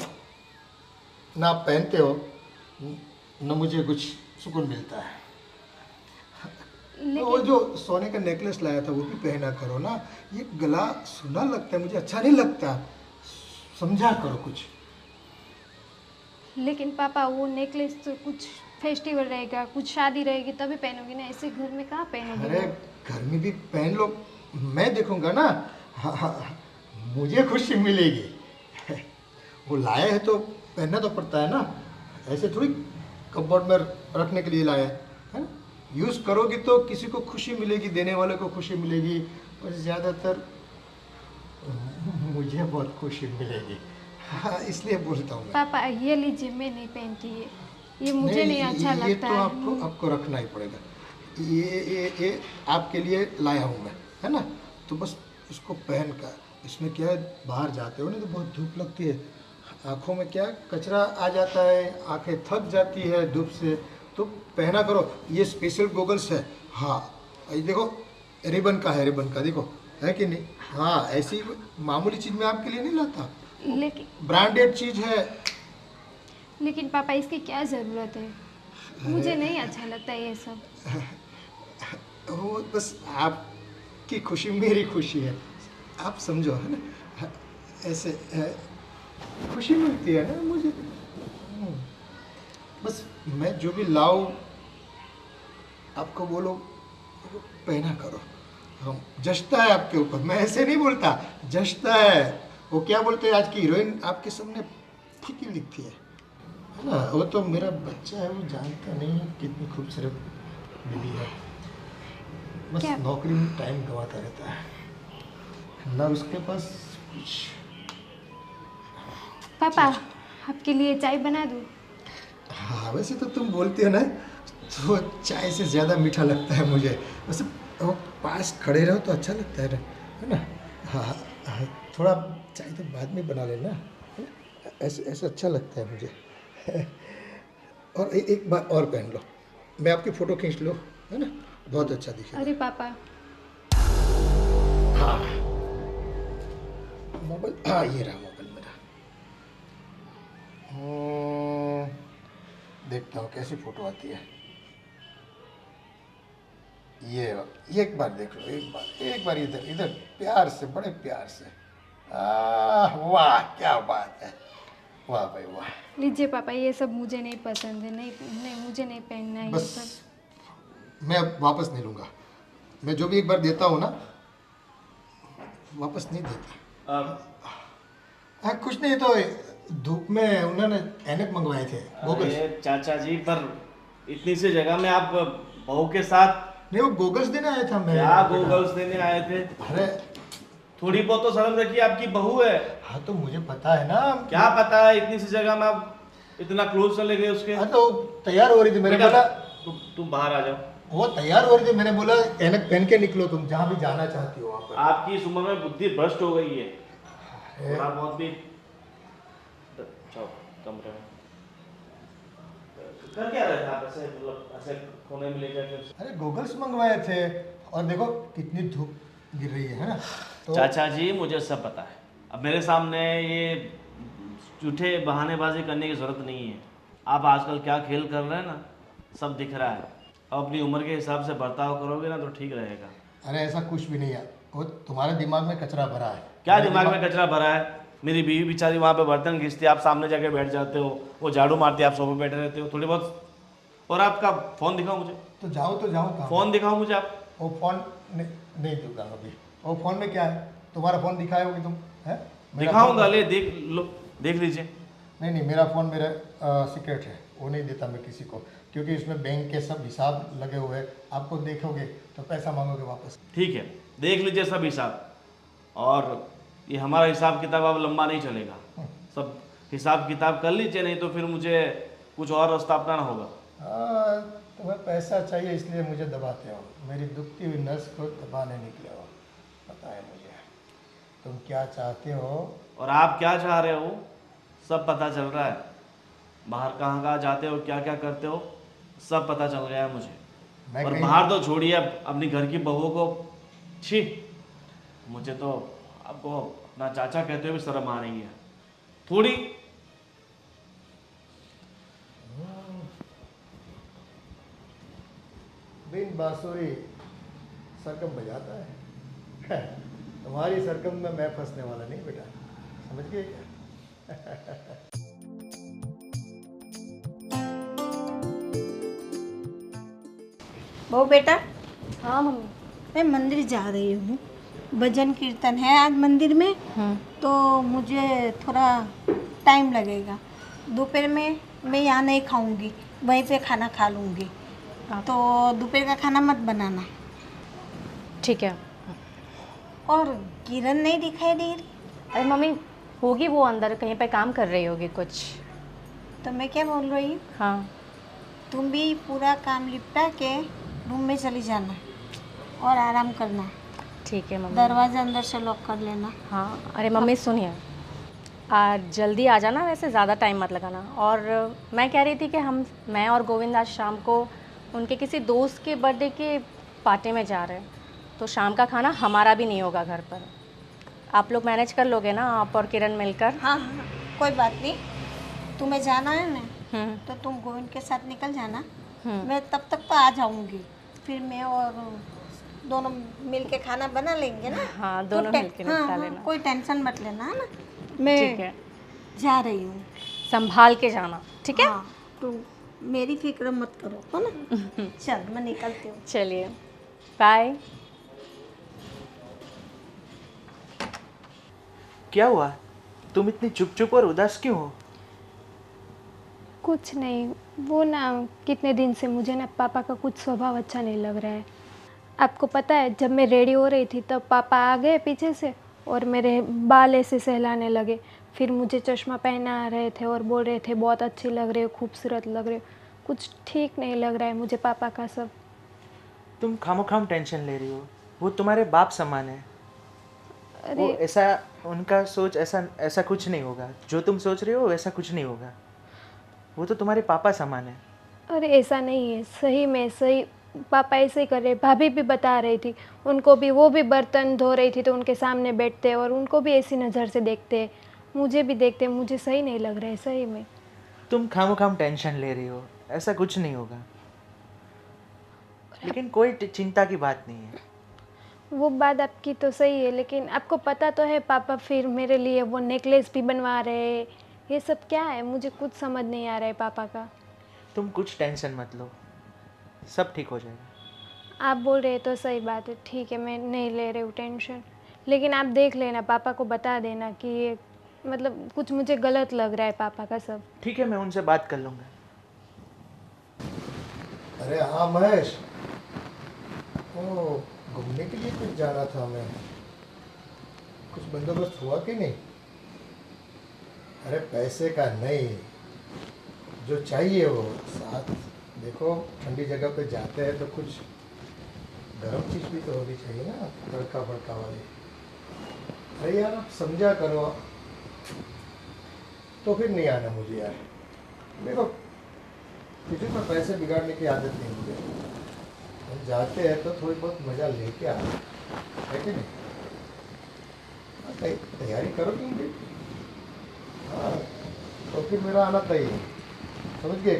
ना, आप पहनते हो न, मुझे कुछ सुकून मिलता है। वो जो सोने का नेकलेस लाया था वो भी पहना करो ना, ये गला सुना लगता है, मुझे अच्छा नहीं लगता, समझा करो कुछ। लेकिन पापा वो नेकलेस तो कुछ फेस्टिवल रहेगा, कुछ शादी रहेगी तभी पहनोगी ना, ऐसे घर में कहाँ पहनोगी? अरे घर में भी पहन लो, मैं देखूंगा ना। हाँ, हाँ, मुझे खुशी मिलेगी। वो लाए हैं तो पहनना तो पड़ता है ना, ऐसे थोड़ी कपबोर्ड में रखने के लिए लाए है ना। यूज़ करोगी तो किसी को खुशी मिलेगी, देने वाले को खुशी मिलेगी, और ज़्यादातर मुझे बहुत खुशी मिलेगी। हाँ, इसलिए बोलता हूँ मैं। पापा ये लीजिए, मैं नहीं पहनती ये मुझे नहीं अच्छा ये लगता तो है। आपको रखना ही पड़ेगा। ये आपके लिए लाया हूँ मैं, है ना। तो बस इसको पहन कर, इसमें क्या है, बाहर जाते हो ना तो बहुत धूप लगती है, आँखों में क्या कचरा आ जाता है, आंखें थक जाती है धूप से, तो पहना करो। ये स्पेशल गोगल्स है। हाँ ये देखो, रिबन का है, रिबन का देखो, है कि नहीं। हाँ, ऐसी मामूली चीज़ मैं आपके लिए नहीं लाता, ब्रांडेड चीज़ है। लेकिन पापा इसकी क्या ज़रूरत है, मुझे नहीं अच्छा लगता ये सब। वो बस आपकी खुशी मेरी खुशी है, आप समझो, है ना। ऐसे खुशी मिलती है ना मुझे। बस मैं जो भी लाऊं आपको बोलो पहना करो, हम जचता है आपके ऊपर। मैं ऐसे नहीं बोलता, जचता है। वो क्या बोलते हैं, आज की हीरोइन आपके सामने फीकी दिखती है ना। वो तो मेरा बच्चा है, वो जानता नहीं कितनी खूबसूरत बीवी है। बस क्या? नौकरी में टाइम गंवाता रहता है ना, उसके पास कुछ। पापा आपके लिए चाय बना दूँ? हाँ वैसे तो तुम बोलती हो ना, तो चाय से ज़्यादा मीठा लगता है मुझे। वैसे वो पास खड़े रहो तो अच्छा लगता है ना। हाँ हाँ, थोड़ा चाय तो बाद में बना लेना, है ना? ऐसे ऐसे अच्छा लगता है मुझे। और एक बार और पहन लो, मैं आपकी फ़ोटो खींच लो, है ना, बहुत अच्छा दिखेगा। अरे पापा, हाँ मोबाइल, हाँ ये रहा मोबाइल मेरा। देखता हूँ कैसी फ़ोटो आती है। ये एक बार देख लो, एक बार इधर इधर प्यार से, बड़े प्यार से। वाह क्या बात है, वाह भाई वाह। लीजिए पापा, ये सब मुझे नहीं पसंद है। नहीं नहीं, मुझे नहीं पहनना है ये बस सब। मैं अब वापस नहीं लूँगा। मैं जो भी एक बार देता हूँ ना, वापस नहीं देता। हाँ कुछ नहीं, तो धूप में उन्होंने ऐनक मंगवाए थे गोगल्स। अरे चाचा जी, पर इतनी सी जगह में आप बहू के साथ नहीं वो गोगल्स देने आया था मैं। क्या गोगल्स देने आए थे? अरे थोड़ी बहुत तो शर्म रखिए, आपकी बहू है। हाँ तो मुझे पता है ना। क्या पता है, इतनी सी जगह में आप इतना क्लोज चले गए उसके। हाँ तो तैयार हो रही थी, मैंने बेटा, बोला तुम बाहर आ जाओ। वो तैयार हो रही थी, मैंने बोला ऐनक पहन के निकलो, तुम जहाँ भी जाना चाहती हो वहाँ पर। आपकी इस उम्र में बुद्धि भ्रष्ट हो गई है। थोड़ा बहुत भी जाओ कमरे में। कर क्या रहे थे आप ऐसे, मतलब ऐसे कोने में लेकर के? अरे गोगल्स मंगवाए थे, और देखो कितनी धूप गिर रही है ना। तो चाचा जी मुझे सब पता है, अब मेरे सामने ये झूठे बहानेबाजी करने की ज़रूरत नहीं है। आप आजकल क्या खेल कर रहे हैं ना, सब दिख रहा है। अब अपनी उम्र के हिसाब से बर्ताव करोगे ना तो ठीक रहेगा। अरे ऐसा कुछ भी नहीं है, वो तुम्हारे दिमाग में कचरा भरा है। क्या मेरे दिमाग में कचरा भरा है? मेरी बीवी बेचारी वहाँ पे बर्तन घिसती है, आप सामने जाके बैठ जाते हो, वो झाड़ू मारती है, आप सोफे बैठे रहते हो थोड़ी बहुत। और आपका फ़ोन दिखाओ मुझे, तो जाओ कहाँ? फ़ोन दिखाओ मुझे आप। वो फ़ोन नहीं दूंगा अभी। वो फ़ोन में क्या है, तुम्हारा फ़ोन दिखाओगे तुम? है दिखाऊंगा, ले देख लो, देख लीजिए। नहीं मेरा फ़ोन मेरा सीक्रेट है, वो नहीं देता मैं किसी को, क्योंकि इसमें बैंक के सब हिसाब लगे हुए हैं। आपको देखोगे तो पैसा मांगोगे वापस। ठीक है, देख लीजिए सब हिसाब। और ये हमारा हिसाब किताब अब लंबा नहीं चलेगा। सब हिसाब किताब कर लीजिए, नहीं तो फिर मुझे कुछ और रास्ता अपनाना होगा। तुम्हें पैसा चाहिए इसलिए मुझे दबाते हो, मेरी दुखती हुई नस को दबाने निकले हो, पता है मुझे तुम क्या चाहते हो। और आप क्या चाह रहे हो सब पता चल रहा है। बाहर कहाँ कहाँ जाते हो, क्या क्या करते हो, सब पता चल गया है मुझे। मैं और कहीं- बाहर तो छोड़िए, अब अपनी घर की बहू को, छी, मुझे तो आपको अपना चाचा कहते हुए भी शर्म आ रही है थोड़ी। बिन बांसुरी सरगम बजाता है। तुम्हारी सरगम में मैं फंसने वाला नहीं बेटा, समझ गए क्या? वो बेटा, हाँ मम्मी। मैं मंदिर जा रही हूँ, भजन कीर्तन है आज मंदिर में, तो मुझे थोड़ा टाइम लगेगा। दोपहर में मैं यहाँ नहीं खाऊंगी, वहीं पे खाना खा लूँगी। तो दोपहर का खाना मत बनाना। ठीक है। और किरण नहीं दिखाई दे रही, अरे मम्मी, होगी वो अंदर कहीं पे काम कर रही होगी कुछ। तो मैं क्या बोल रही हूँ, हाँ तुम भी पूरा काम निपटा के रूम में चली जाना और आराम करना। ठीक है मम्मी। दरवाज़ा अंदर से लॉक कर लेना। हाँ अरे मम्मी सुनिए, आज जल्दी आ जाना, वैसे ज़्यादा टाइम मत लगाना। और मैं कह रही थी कि मैं और गोविंद आज शाम को उनके किसी दोस्त के बर्थडे के पार्टी में जा रहे हैं, तो शाम का खाना हमारा भी नहीं होगा घर पर। आप लोग मैनेज कर लोगे ना, आप और किरण मिलकर? हाँ हाँ कोई बात नहीं, तुम्हें जाना है ना तो तुम गोविंद के साथ निकल जाना। मैं तब तक तो आ जाऊंगी, फिर मैं और दोनों मिल के खाना बना लेंगे ना। हाँ दोनों मिल के निपटा लेना। कोई टेंशन मत लेना, है ना। मैं ठीक है, जा रही हूँ। संभाल के जाना, ठीक है? हाँ, तो मेरी फिक्र मत करो, है ना? चल मैं निकलती हूँ। चलिए, बाय। क्या हुआ? तुम इतनी चुप चुप और उदास क्यों हो? कुछ नहीं, वो ना कितने दिन से मुझे ना पापा का कुछ स्वभाव अच्छा नहीं लग रहा है। आपको पता है, जब मैं रेडी हो रही थी तब पापा आ गए पीछे से और मेरे बाल ऐसे सहलाने लगे। फिर मुझे चश्मा पहना रहे थे और बोल रहे थे बहुत अच्छी लग रही हो, खूबसूरत लग रही हो। कुछ ठीक नहीं लग रहा है मुझे पापा का सब। तुम खामोखाम टेंशन ले रही हो। वो तुम्हारे बाप समान है। वो अरे ऐसा, उनका सोच ऐसा ऐसा कुछ नहीं होगा। जो तुम सोच रहे हो वैसा कुछ नहीं होगा। वो तो तुम्हारे पापा समान है। अरे ऐसा नहीं है, सही में सही पापा ऐसे ही कर रहे। भाभी भी बता रही थी, उनको भी, वो भी बर्तन धो रही थी तो उनके सामने बैठते और उनको भी ऐसी नज़र से देखते, मुझे भी देखते। मुझे सही नहीं लग रहा है सही में। तुम खामोखाम टेंशन ले रही हो, ऐसा कुछ नहीं होगा। लेकिन कोई चिंता की बात नहीं है। वो बात आपकी तो सही है, लेकिन आपको पता तो है पापा फिर मेरे लिए वो नेकलेस भी बनवा रहे हैं। ये सब क्या है, मुझे कुछ समझ नहीं आ रहा है पापा का। तुम कुछ टेंशन मत लो, सब ठीक हो जाएगा। आप बोल रहे हैं तो सही बात है, ठीक है, मैं नहीं ले रही हूँ टेंशन। लेकिन आप देख लेना, पापा को बता देना कि ये मतलब कुछ मुझे गलत लग रहा है पापा का सब। ठीक है, मैं उनसे बात कर लूँगा। अरे हाँ महेश, वो घूमने के लिए कुछ जाना था मैं, कुछ बंदोबस्त हुआ कि नहीं? अरे पैसे का नहीं, जो चाहिए वो साथ। देखो ठंडी जगह पे जाते हैं तो कुछ गर्म चीज़ भी तो होनी चाहिए ना, तड़का भड़का वाली। अरे यार आप समझा करो, तो फिर नहीं आना मुझे यार। देखो किसी पर पैसे बिगाड़ने की आदत नहीं मुझे। हम जाते हैं तो थोड़ी बहुत मज़ा लेके आते है कि नहीं? तैयारी करो तुम भी। हाँ, तो फिर मेरा आना तय है, समझ गए?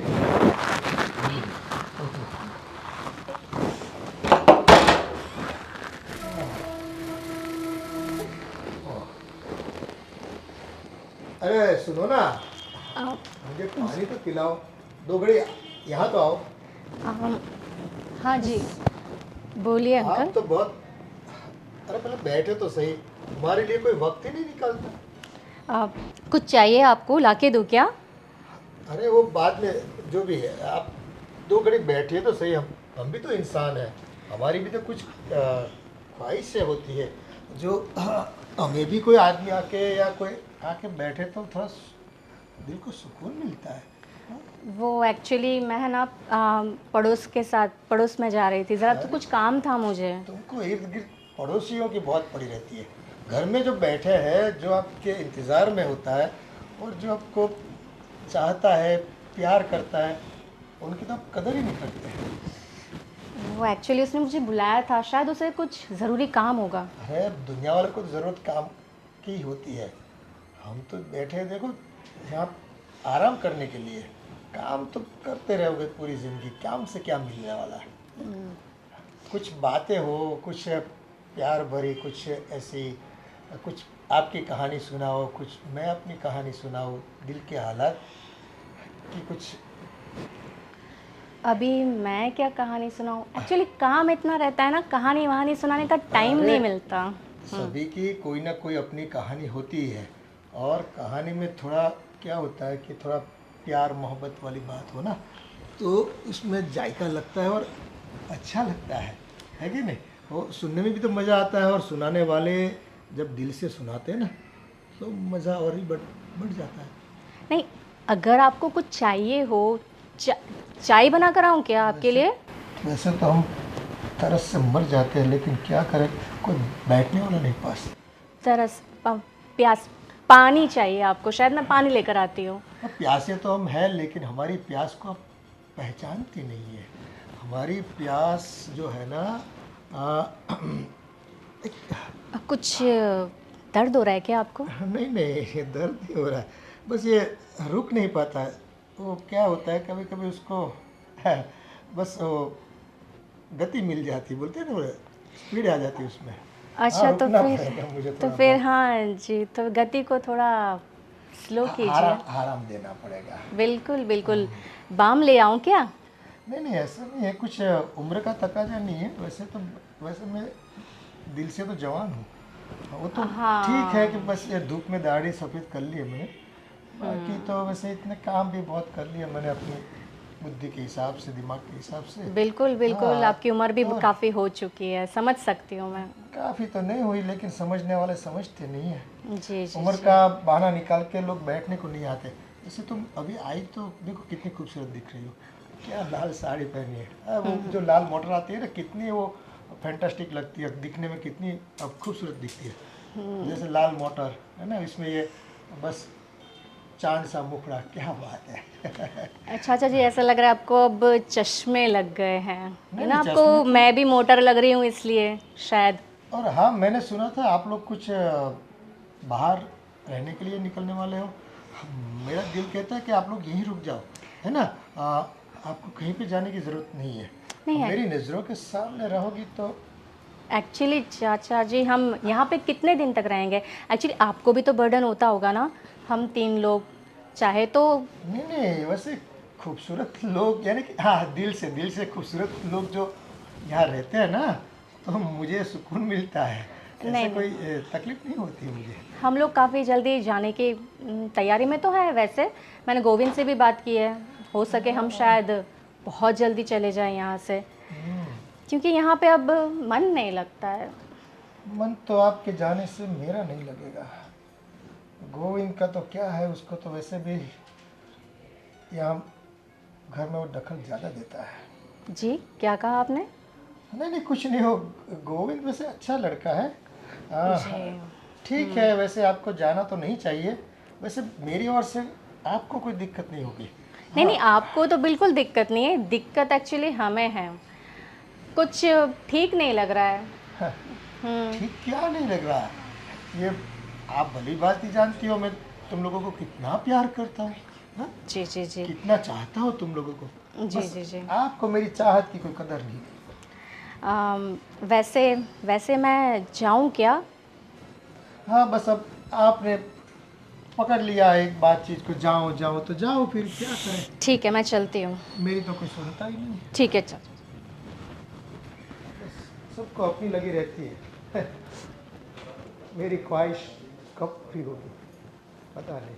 अरे सुनो ना, मुझे पानी तो पिलाओ, 2 घड़ी यहाँ तो आओ। हाँ जी, बोलिए आप अंकल। तो बहुत, अरे पहले बैठे तो सही, हमारे लिए कोई वक्त ही नहीं निकालता। कुछ चाहिए आपको, लाके दूँ क्या? अरे वो बाद में जो भी है, आप 2 घड़ी बैठिए तो सही। हम भी तो इंसान हैं, हमारी भी तो कुछ ख्वाहिशें होती है जो हमें भी कोई आदमी आके या कोई आके बैठे तो थोड़ा दिल को सुकून मिलता है। वो एक्चुअली मैं है ना पड़ोस में जा रही थी ज़रा, तो कुछ काम था मुझे। तुमको इर्द गिर्द पड़ोसियों की बहुत पड़ी रहती है। घर में जो बैठे हैं, जो आपके इंतज़ार में होता है और जो आपको चाहता है, प्यार करता है, उनकी तो आप कदर ही नहीं करते हैं। वो एक्चुअली उसने मुझे बुलाया था, शायद उसे कुछ ज़रूरी काम होगा। अरे दुनिया वालों को तो ज़रूरत काम की ही होती है। हम तो बैठे हैं, देखो यहाँ आराम करने के लिए। काम तो करते रहोगे पूरी ज़िंदगी, काम से क्या मिलने वाला है? कुछ बातें हो, कुछ प्यार भरी, कुछ ऐसी, कुछ आपकी कहानी सुनाओ, कुछ मैं अपनी कहानी सुनाऊँ, दिल के हालात की कुछ। अभी मैं क्या कहानी सुनाऊँ? एक्चुअली काम इतना रहता है ना, कहानी वहानी सुनाने का टाइम अरे, नहीं मिलता। सभी की कोई ना कोई अपनी कहानी होती है, और कहानी में थोड़ा क्या होता है कि थोड़ा प्यार मोहब्बत वाली बात हो ना, तो उसमें जायका लगता है और अच्छा लगता है कि नहीं? वो सुनने में भी तो मज़ा आता है, और सुनाने वाले जब दिल से सुनाते हैं ना तो मज़ा और ही बढ़ जाता है। नहीं, अगर आपको कुछ चाहिए हो, चाय बना कर आऊँ क्या आपके लिए? वैसे तो हम तरस से मर जाते हैं, लेकिन क्या करें, कोई बैठने वाला नहीं पास। प्यास, पानी चाहिए आपको, शायद मैं पानी लेकर आती हूँ। अब प्यासे तो हम हैं, लेकिन हमारी प्यास को आप पहचानती नहीं है। हमारी प्यास जो है ना, कुछ दर्द हो रहा है क्या आपको? नहीं नहीं, दर्द नहीं हो रहा है, बस ये रुक नहीं पाता है। वो क्या होता है, कभी कभी उसको बस वो गति मिल जाती, बोलते हैं ना, स्पीड आ जाती है उसमें। अच्छा तो रुकना फिर पड़ेगा मुझे तो थोड़ा फिर बहुत। हाँ जी, तो गति को थोड़ा स्लो कीजिए। आराम देना पड़ेगा। बिल्कुल बिल्कुल। बाम ले आऊँ क्या? नहीं नहीं, ऐसा नहीं है, कुछ उम्र का तकाजा नहीं है वैसे तो। वैसे मैं दिल से तो जवान हूँ, वो तो ठीक है कि बस ये धूप में दाढ़ी सफ़ेद कर ली है मैंने। बाकी तो वैसे इतने काम भी बहुत कर लिए मैंने अपनी बुद्धि के हिसाब से, दिमाग के हिसाब से। बिल्कुल बिल्कुल, हाँ, आपकी उम्र भी और काफ़ी हो चुकी है, समझ सकती हूँ मैं। काफ़ी तो नहीं हुई, लेकिन समझने वाले समझते नहीं है। जी जी उम्र जी। का बहाना निकाल के लोग बैठने को नहीं आते। जैसे तुम अभी आई तो देखो कितनी खूबसूरत दिख रही हो, क्या लाल साड़ी पहनी है। वो जो लाल मोटर आती है ना, कितनी वो फैंटास्टिक लगती है दिखने में, कितनी अब खूबसूरत दिखती है। जैसे लाल मोटर है ना, इसमें ये बस चांद सा मुखड़ा, क्या बात है। अच्छा अच्छा जी, ऐसा लग रहा है आपको अब चश्मे लग गए हैं, है नहीं, ना? चश्मे आपको तो- मैं भी मोटर लग रही हूँ इसलिए शायद। और हाँ, मैंने सुना था आप लोग कुछ बाहर रहने के लिए निकलने वाले हो। मेरा दिल कहता है कि आप लोग यहीं रुक जाओ, है ना। आपको कहीं पे जाने की ज़रूरत नहीं है। नहीं है। मेरी नज़रों के सामने रहोगी तो। एक्चुअली चाचा जी, हम यहाँ पे कितने दिन तक रहेंगे? एक्चुअली आपको भी तो बर्डन होता होगा ना। हम 3 लोग चाहे तो। नहीं नहीं, वैसे खूबसूरत लोग, यानी कि हाँ, दिल से खूबसूरत लोग जो यहाँ रहते हैं ना, तो मुझे सुकून मिलता है। ऐसे नहीं कोई तकलीफ नहीं होती है मुझे। हम लोग काफ़ी जल्दी जाने की तैयारी में तो है वैसे। मैंने गोविंद से भी बात की है, हो सके हम शायद बहुत जल्दी चले जाएं यहाँ से, क्योंकि यहाँ पे अब मन नहीं लगता है। मन तो आपके जाने से मेरा नहीं लगेगा। गोविंद का तो क्या है, उसको तो वैसे भी यहाँ घर में वो दखल ज़्यादा देता है। जी, क्या कहा आपने? नहीं नहीं, कुछ नहीं हो। गोविंद वैसे अच्छा लड़का है। जी। ठीक है, वैसे आपको जाना तो नहीं चाहिए। वैसे मेरी ओर से आपको कोई दिक्कत नहीं होगी। नहीं नहीं, आपको तो बिल्कुल दिक्कत नहीं है, दिक्कत एक्चुअली हमें है। कुछ ठीक नहीं लग रहा है। ठीक क्या नहीं लग रहा है? ये आप भली बात ही जानती हो मैं तुम लोगों को कितना प्यार करता हूँ। हाँ? जी जी जी कितना चाहता हूँ तुम लोगों को। जी बस जी जी। आपको मेरी चाहत की कोई कदर नहीं। वैसे वैसे मैं जाऊँ क्या? हाँ, बस अब आपने पकड़ लिया है एक बातचीत को, जाओ जाओ तो जाओ, फिर क्या करें। ठीक है, मैं चलती हूँ। मेरी तो कोई सुनता ही नहीं। ठीक है, चल। सबको अपनी लगी रहती है। मेरी ख्वाहिश कब पूरी होगी पता नहीं।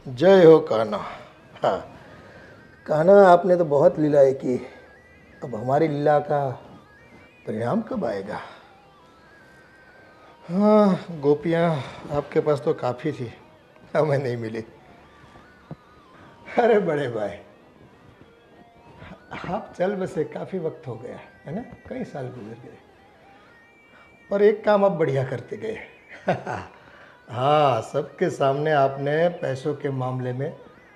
जय हो कान्हा। हाँ कान्हा, आपने तो बहुत लीलाएं की। अब हमारी लीला का परिणाम कब आएगा? हाँ, गोपियाँ आपके पास तो काफ़ी थी, हमें नहीं मिली। अरे बड़े भाई, आप चल बसे काफ़ी वक्त हो गया है ना, कई साल गुजर गए, और एक काम आप बढ़िया करते गए। हाँ, सबके सामने आपने पैसों के मामले में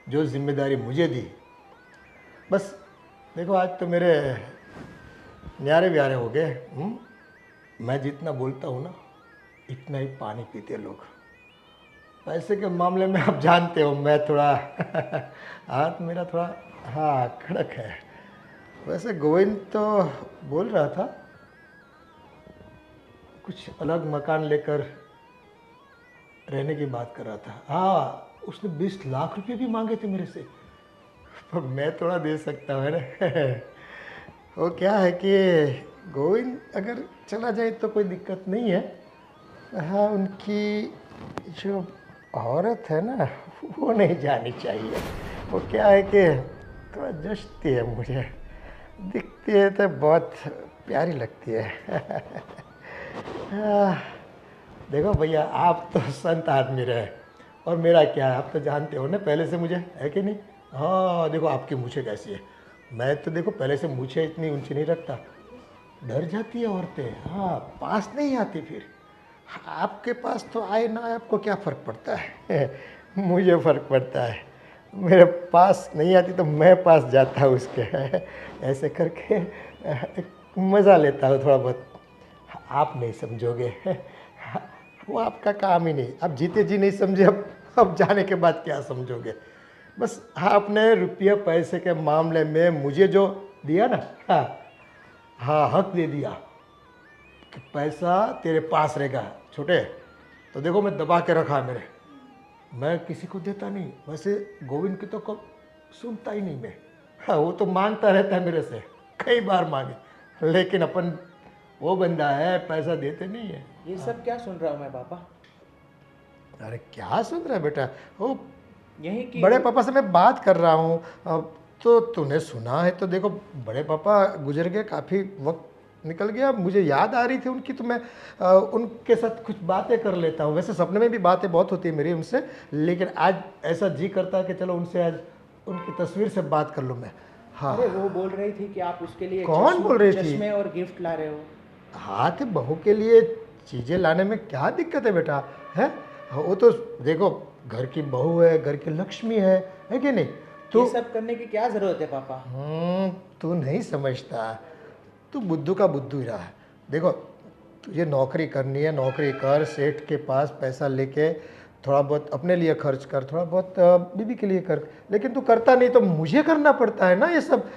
जो जिम्मेदारी मुझे दी, बस देखो आज तो मेरे न्यारे व्यारे हो गए। मैं जितना बोलता हूँ ना, इतना ही पानी पीते लोग। पैसे के मामले में आप जानते हो मैं थोड़ा हाथ मेरा थोड़ा हाँ कड़क है। वैसे गोविंद तो बोल रहा था कुछ अलग मकान लेकर रहने की बात कर रहा था। हाँ, उसने 20 लाख रुपए भी मांगे थे मेरे से, पर मैं थोड़ा दे सकता हूँ ना। वो क्या है कि गोविंद अगर चला जाए तो कोई दिक्कत नहीं है। हाँ, उनकी जो औरत है ना, वो नहीं जानी चाहिए। वो क्या है कि थोड़ा जचती है मुझे, दिखती है तो बहुत प्यारी लगती है। देखो भैया, आप तो संत आदमी रहे, और मेरा क्या है, आप तो जानते हो ना पहले से मुझे, है कि नहीं। हाँ देखो आपकी मूछें कैसी है, मैं तो देखो पहले से मूछें इतनी ऊंची नहीं रखता, डर जाती है औरतें। हाँ, पास नहीं आती फिर। आपके पास तो आए ना आए, आपको क्या फ़र्क पड़ता है। मुझे फ़र्क पड़ता है, मेरे पास नहीं आती तो मैं पास जाता हूँ उसके। ऐसे करके मज़ा लेता हूँ थोड़ा बहुत। आप नहीं समझोगे, वो आपका काम ही नहीं। आप जीते जी नहीं समझे, अब जाने के बाद क्या समझोगे। बस आपने रुपये पैसे के मामले में मुझे जो दिया ना, हाँ हाँ हक दे दिया कि पैसा तेरे पास रहेगा छोटे। तो देखो मैं दबा के रखा है मेरे, मैं किसी को देता नहीं। वैसे गोविंद की तो कब सुनता ही नहीं मैं, हाँ वो तो मांगता रहता है मेरे से, कई बार मांगे, लेकिन अपन वो बंदा है पैसा देते नहीं है। ये सब क्या सुन रहा हूँ मैं पापा? अरे क्या सुन रहा है बेटा, वो यही कि बड़े पापा से मैं बात कर रहा हूँ। अब तो तूने सुना है तो देखो, बड़े पापा गुजर गए, काफ़ी वक्त निकल गया, मुझे याद आ रही थी उनकी, तो मैं उनके साथ कुछ बातें कर लेता हूँ। वैसे सपने में भी बातें बहुत होती है मेरी उनसे, लेकिन आज ऐसा जी करता है कि चलो उनसे आज उनकी तस्वीर से बात कर लूँ मैं। हाँ अरे वो बोल रही थी कि आप उसके लिए कौन बोल रही थी? चश्मे और गिफ्ट ला रहे हो। हाँ तो बहू के लिए चीज़ें लाने में क्या दिक्कत है बेटा, है? वो तो देखो घर की बहू है, घर की लक्ष्मी है कि नहीं? ये सब करने की क्या ज़रूरत है पापा? तू नहीं समझता, तू बुद्धू का बुद्धू ही रहा है। देखो तुझे नौकरी करनी है, नौकरी कर, सेठ के पास पैसा लेके थोड़ा बहुत अपने लिए खर्च कर, थोड़ा बहुत बीबी के लिए कर, लेकिन तू करता नहीं तो मुझे करना पड़ता है ना ये सब।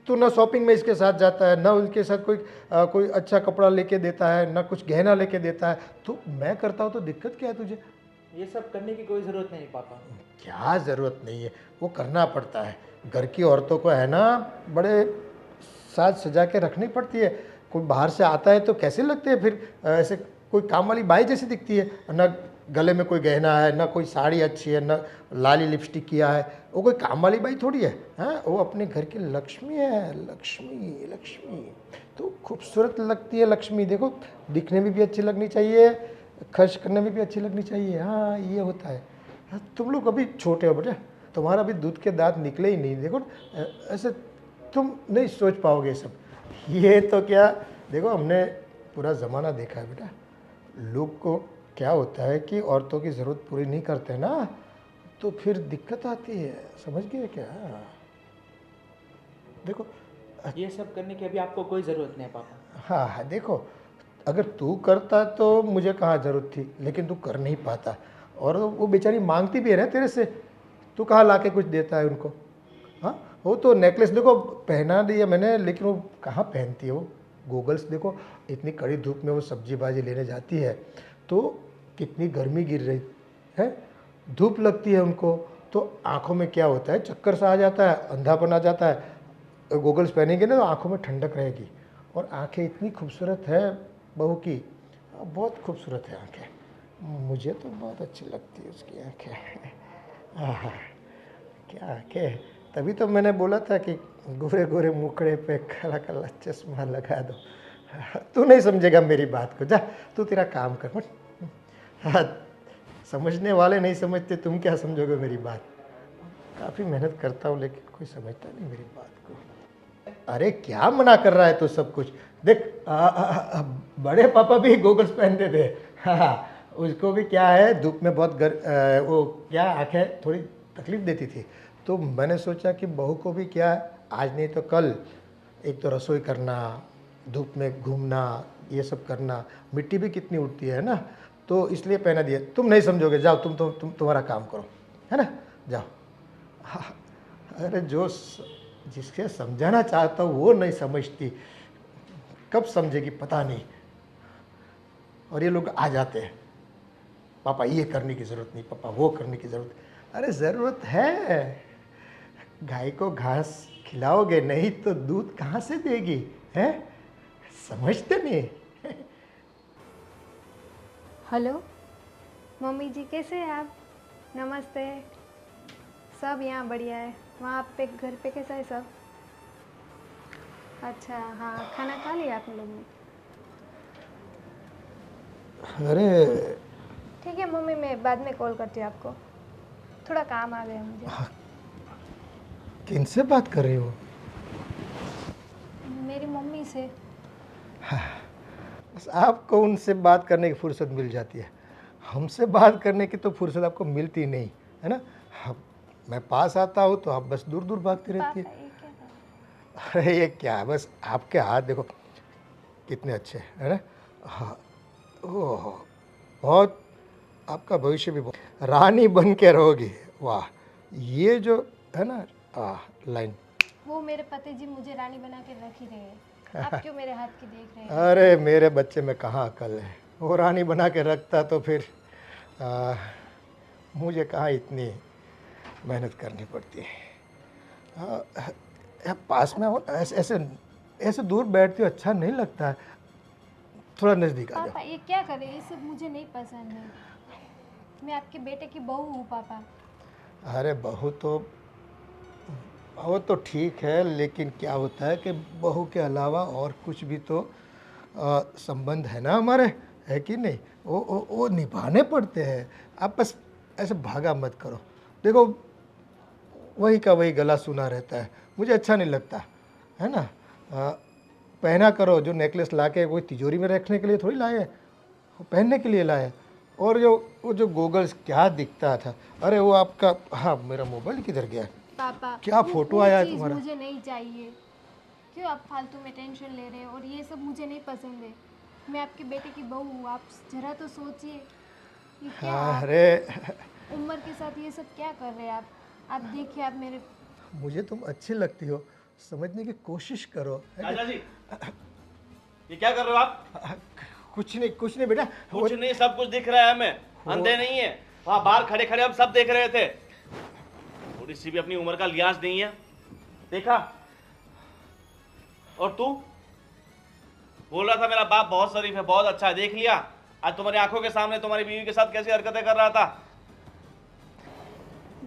तू ना शॉपिंग में इसके साथ जाता है, ना उनके साथ कोई अच्छा कपड़ा लेके देता है, ना कुछ गहना लेके देता है, तो मैं करता हूँ तो दिक्कत क्या है तुझे? ये सब करने की कोई ज़रूरत नहीं पापा। क्या ज़रूरत नहीं है, वो करना पड़ता है। घर की औरतों को है ना बड़े साज सजा के रखनी पड़ती है। कोई बाहर से आता है तो कैसे लगते हैं फिर, ऐसे कोई काम वाली बाई जैसी दिखती है, ना गले में कोई गहना है, ना कोई साड़ी अच्छी है, ना लाली लिपस्टिक किया है, वो कोई काम वाली बाई थोड़ी है, हाँ वो अपने घर की लक्ष्मी है। लक्ष्मी लक्ष्मी तो खूबसूरत लगती है लक्ष्मी, देखो दिखने में भी अच्छी लगनी चाहिए, खर्च करने में भी अच्छी लगनी चाहिए। हाँ ये होता है। हाँ, तुम लोग अभी छोटे हो बेटा, तुम्हारा अभी दूध के दांत निकले ही नहीं, देखो ऐसे तुम नहीं सोच पाओगे सब। ये तो क्या, देखो हमने पूरा ज़माना देखा है बेटा, लोग को क्या होता है कि औरतों की ज़रूरत पूरी नहीं करते ना तो फिर दिक्कत आती है, समझ गए क्या? देखो ये सब करने की अभी आपको कोई ज़रूरत नहीं है पापा। हाँ हाँ देखो, अगर तू करता तो मुझे कहाँ ज़रूरत थी, लेकिन तू कर नहीं पाता, और वो बेचारी मांगती भी है ना तेरे से, तू कहाँ लाके कुछ देता है उनको? हाँ वो तो नेकलेस देखो पहना दिया मैंने, लेकिन वो कहाँ पहनती है, वो गूगल्स देखो, इतनी कड़ी धूप में वो सब्जी भाजी लेने जाती है तो कितनी गर्मी गिर रही है, धूप लगती है उनको, तो आँखों में क्या होता है, चक्कर सा आ जाता है, अंधापन आ जाता है। गूगल्स पहनेंगे ना तो आँखों में ठंडक रहेगी। और आंखें इतनी खूबसूरत है बहू की, बहुत खूबसूरत है आंखें, मुझे तो बहुत अच्छी लगती है उसकी आंखें। आहा, क्या आंखें, तभी तो मैंने बोला था कि गोरे गोरे मुखड़े पे काला काला चश्मा लगा दो। तू नहीं समझेगा मेरी बात को, जा तू तेरा काम कर मत। हाँ, समझने वाले नहीं समझते, तुम क्या समझोगे मेरी बात? काफ़ी मेहनत करता हूँ लेकिन कोई समझता नहीं मेरी बात को। अरे क्या मना कर रहा है तू सब कुछ? देख बड़े पापा भी गोगल्स पहनते थे, हाँ उसको भी क्या है धूप में बहुत वो क्या आंखें थोड़ी तकलीफ देती थी, तो मैंने सोचा कि बहू को भी क्या आज नहीं तो कल एक तो रसोई करना, धूप में घूमना, ये सब करना, मिट्टी भी कितनी उड़ती है ना, तो इसलिए पहना दिया। तुम नहीं समझोगे, जाओ तुम तुम्हारा काम करो, है ना, जाओ। हाँ, अरे जिसके समझाना चाहता हूँ वो नहीं समझती, कब समझेगी पता नहीं। और ये लोग आ जाते हैं, पापा ये करने की ज़रूरत नहीं, पापा वो करने की ज़रूरत। अरे ज़रूरत है, गाय को घास खिलाओगे नहीं तो दूध कहाँ से देगी, है? समझते नहीं। हेलो मम्मी जी, कैसे हैं आप? नमस्ते। सब यहाँ बढ़िया है, वहाँ पे घर पे कैसा है सब? अच्छा हाँ, खाना खा लिया आप लोग ने? अरे ठीक है मम्मी, मैं बाद में कॉल करती हूँ आपको, थोड़ा काम आ गया मुझे। किनसे बात कर रही हो? मेरी मम्मी से। बस आपको उनसे बात करने की फुर्सत मिल जाती है, हमसे बात करने की तो फुर्सत आपको मिलती नहीं है ना। मैं पास आता हूँ तो आप बस दूर दूर भागती रहती है। अरे ये क्या है, बस आपके हाथ देखो कितने अच्छे है ना। हाँ ओह, बहुत आपका भविष्य भी बहुत, रानी बन के रहोगी, वाह ये जो है ना लाइन, वो मेरे पति जी मुझे रानी बना के रख ही रहे हैं, आप क्यों मेरे हाथ की देख रहे हैं? अरे मेरे बच्चे में कहाँ अकल है, वो रानी बना के रखता तो फिर मुझे कहाँ इतनी मेहनत करनी पड़ती है। पास में हो, ऐसे ऐसे ऐसे दूर बैठती हो अच्छा नहीं लगता है, थोड़ा नज़दीक आ पापा ये क्या करे, ये सब मुझे नहीं पसंद है। मैं आपके बेटे की बहू हूँ पापा। जाओ। अरे बहू तो वो तो ठीक है, लेकिन क्या होता है कि बहू के अलावा और कुछ भी तो संबंध है ना हमारे, है कि नहीं, वो निभाने पड़ते हैं। आप बस ऐसे भागा मत करो। देखो वही का वही गला सुना रहता है, मुझे अच्छा नहीं लगता है ना। पहना करो, जो नेकलेस लाके कोई तिजोरी में रखने के लिए थोड़ी लाए, वो पहनने के लिए लाए। और वो जो गोगल्स क्या दिखता था, अरे वो आपका, हाँ मेरा मोबाइल किधर गया, पापा क्या वो फोटो कोई आया है चीज़ तुम्हारा। मुझे नहीं चाहिए, क्यों आप फालतू में टेंशन ले रहे हैं, और ये सब मुझे नहीं पसंद है। मैं आपके बेटे की बहू हूँ, आप जरा तो सोचिए। ये क्या आप अरे उम्र के साथ ये सब क्या कर रहे हैं आप देखिए, आप मेरे मुझे तुम अच्छी लगती हो, समझने की कोशिश करो। चाचा जी, ये क्या कर रहे हो आप? कुछ नहीं बेटा, कुछ नहीं, सब कुछ दिख रहा है हमें, अंधे नहीं है। वहां बाहर खड़े खड़े हम सब देख रहे थे। थोड़ी सी भी अपनी उम्र का लिहाज नहीं है, देखा? और तू बोल रहा था मेरा बाप बहुत शरीफ है, बहुत अच्छा है, देख लिया? आज तुम्हारी आंखों के सामने तुम्हारी बीवी के साथ कैसी हरकतें कर रहा था।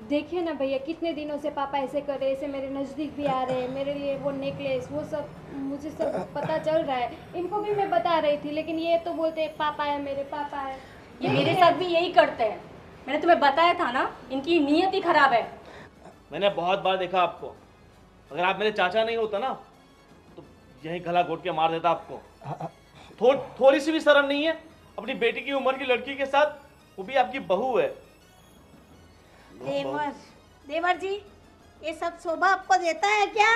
देखिए ना भैया, कितने दिनों से पापा ऐसे कर रहे हैं, ऐसे मेरे नज़दीक भी आ रहे हैं, मेरे लिए वो नेकलेस वो सब मुझे सब पता चल रहा है। इनको भी मैं बता रही थी, लेकिन ये तो बोलते हैं पापा है, मेरे पापा है। ये मेरे साथ भी यही करते हैं, मैंने तुम्हें बताया था ना, इनकी नीयत ही खराब है। मैंने बहुत बार देखा आपको, अगर आप मेरे चाचा नहीं होता ना तो यही गला घोट के मार देता आपको। थोड़ी सी भी शर्म नहीं है अपनी बेटी की उम्र की लड़की के साथ, वो भी आपकी बहू है। देवर जी, ये सब शोभा आपको देता है क्या?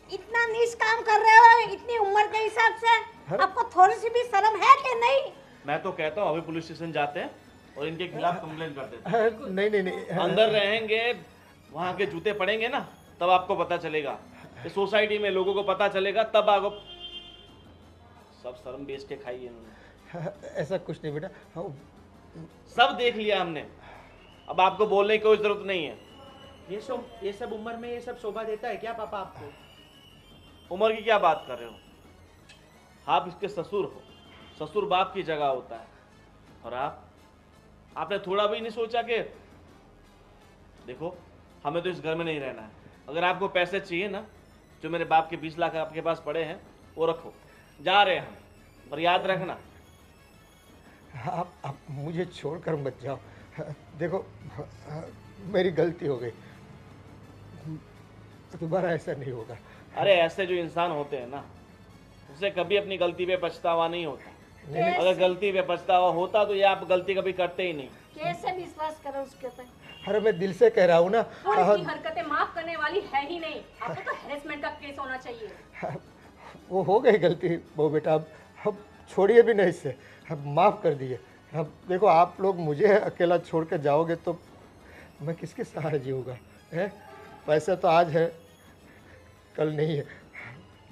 इतना नीच काम कर रहे हो इतनी उम्र के हिसाब से, आपको थोड़ी सी भी शर्म है कि नहीं? मैं तो कहता हूँ अभी पुलिस स्टेशन जाते हैं और इनके खिलाफ कंप्लेन कर देते हैं। नहीं अंदर रहेंगे, वहां के जूते पड़ेंगे ना, तब आपको पता चलेगा। इस सोसाइटी में लोगों को पता चलेगा, तब आपको सब शर्म बेच के खाई है इन्होंने। ऐसा कुछ नहीं बेटा, सब देख लिया हमने, अब आपको बोलने की कोई जरूरत नहीं है। ये सब उम्र में ये सब शोभा देता है क्या पापा आपको? उम्र की क्या बात कर रहे हो? आप इसके ससुर हो, ससुर बाप की जगह होता है। और आपने थोड़ा भी नहीं सोचा कि देखो हमें तो इस घर में नहीं रहना है, अगर आपको पैसे चाहिए ना, जो मेरे बाप के 20 लाख आपके पास पड़े हैं वो रखो, जा रहे हैं हम, पर याद रखना। आप मुझे छोड़कर मत जाओ। देखो मेरी गलती हो गई, दोबारा ऐसा नहीं होगा। अरे ऐसे जो इंसान होते हैं ना, उसे कभी अपनी गलती पे पछतावा नहीं होता। अगर गलती पे पछतावा होता तो ये आप गलती कभी करते ही नहीं। कैसे विश्वास करो उसके ऊपर? अरे मैं दिल से कह रहा हूँ ना। और इसकी हरकतें माफ करने वाली है ही नहीं, आपको तो हैरेसमेंट का केस होना चाहिए। वो हो गई गलती वो बेटा, अब छोड़िए भी नहीं इससे, अब माफ़ कर दिए। अब देखो आप लोग मुझे अकेला छोड़ के जाओगे तो मैं किसके सहारे जीऊँगा? है पैसा तो आज है कल नहीं है,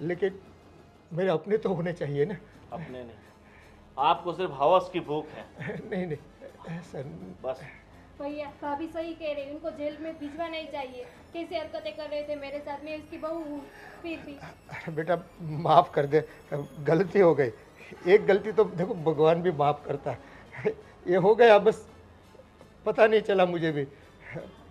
लेकिन मेरे अपने तो होने चाहिए ना। अपने नहीं, आपको सिर्फ हवस की भूख है। नहीं ऐसा बस भैया भाभी सही कह रही है, उनको जेल में भिजवा नहीं चाहिए। कैसे हरकतें कर रहे थे मेरे साथ, मैं उसकी बहू हूँ फिर भी। अरे बेटा माफ़ कर दे, गलती हो गई। एक गलती तो देखो भगवान भी माफ़ करता है, ये हो गया बस, पता नहीं चला मुझे भी,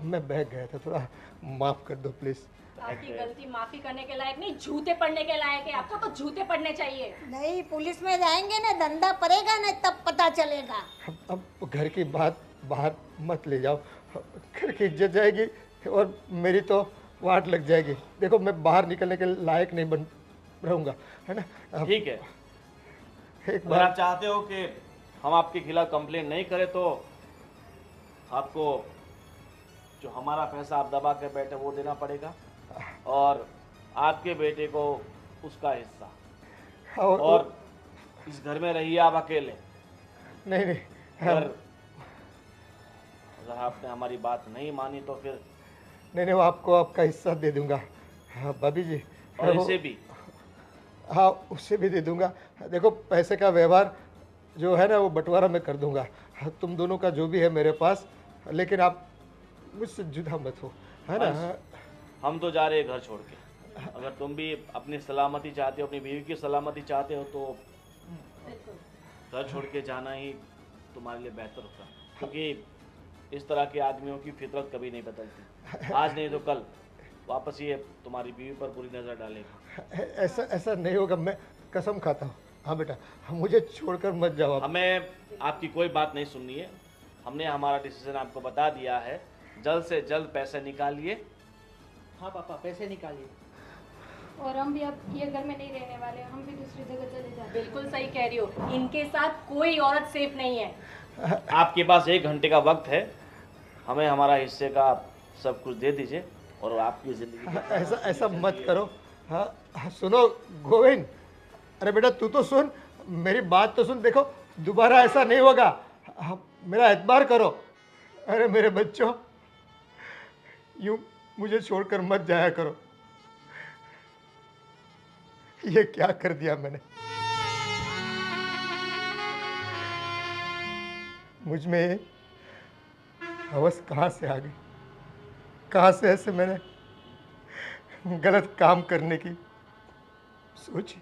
मैं बहक गया था थोड़ा, माफ़ कर दो प्लीज़। आपकी गलती माफी करने के लायक नहीं, जूते पड़ने के लायक है। आपको तो जूते पड़ने चाहिए। नहीं, पुलिस में जाएंगे ना, धंधा पड़ेगा ना, तब पता चलेगा। अब घर की बात बाहर मत ले जाओ, घर की इज्जत जाएगी और मेरी तो वाट लग जाएगी। देखो मैं बाहर निकलने के लायक नहीं बन रहूँगा, है ना। ठीक है, एक अगर बार आप चाहते हो कि हम आपके खिलाफ कंप्लेन नहीं करें तो आपको जो हमारा पैसा आप दबा के बैठे वो देना पड़ेगा, और आपके बेटे को उसका हिस्सा। और इस घर में रहिए आप अकेले। नहीं अगर अगर आपने हमारी बात नहीं मानी तो फिर नहीं नहीं, वो आपको आपका हिस्सा दे दूंगा। हाँ भाभी जी, और वो- इसे भी। हाँ उसे भी दे दूंगा। देखो पैसे का व्यवहार जो है ना वो बंटवारा मैं कर दूंगा। हाँ, तुम दोनों का जो भी है मेरे पास, लेकिन आप मुझसे जुदा मत हो, है ना। हंस, हम तो जा रहे हैं घर छोड़ के। अगर तुम भी अपनी सलामती चाहते हो, अपनी बीवी की सलामती चाहते हो, तो घर छोड़ के जाना ही तुम्हारे लिए बेहतर होगा, क्योंकि इस तरह के आदमियों की फितरत कभी नहीं बदलती। आज नहीं तो कल वापस ये तुम्हारी बीवी पर बुरी नज़र डालेगा। ऐसा ऐसा नहीं होगा, मैं कसम खाता हूँ। हाँ बेटा, मुझे छोड़कर मत जाओ आप। हमें आपकी कोई बात नहीं सुननी है। हमने हमारा डिसीजन आपको बता दिया है। जल्द से जल्द पैसे निकालिए। हाँ पापा, पैसे निकालिए। और हम भी अब ये घर में नहीं रहने वाले, हम भी दूसरी जगह चले जाते हैं। बिल्कुल सही कह रही हो, इनके साथ कोई औरत सेफ नहीं है। आपके पास 1 घंटे का वक्त है। हमें हमारा हिस्से का सब कुछ दे दीजिए और आपकी ज़िंदगी ऐसा ऐसा मत करो। हाँ हाँ, सुनो गोविंद, अरे बेटा तू तो सुन, मेरी बात तो सुन। देखो दोबारा ऐसा नहीं होगा। हाँ, मेरा एतबार करो। अरे मेरे बच्चों, यूं मुझे छोड़कर मत जाया करो। ये क्या कर दिया मैंने। मुझ में ये हवस कहाँ से आ गई, कहाँ से ऐसे मैंने गलत काम करने की सोची।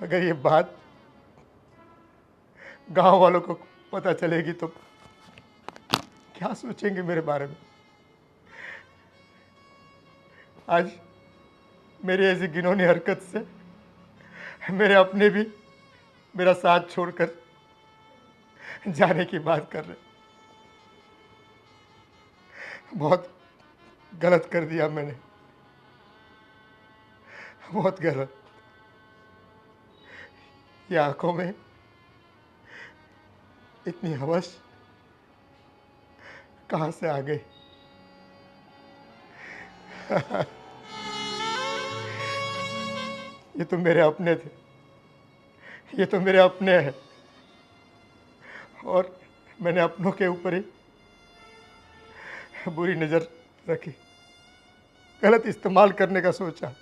अगर ये बात गांव वालों को पता चलेगी तो क्या सोचेंगे मेरे बारे में। आज मेरी ऐसी घिनौनी हरकत से मेरे अपने भी मेरा साथ छोड़कर जाने की बात कर रहे। बहुत गलत कर दिया मैंने, बहुत गलत। ये आंखों में इतनी हवस कहाँ से आ गई। ये तो मेरे अपने थे, ये तो मेरे अपने हैं, और मैंने अपनों के ऊपर ही बुरी नज़र रखी, गलत इस्तेमाल करने का सोचा।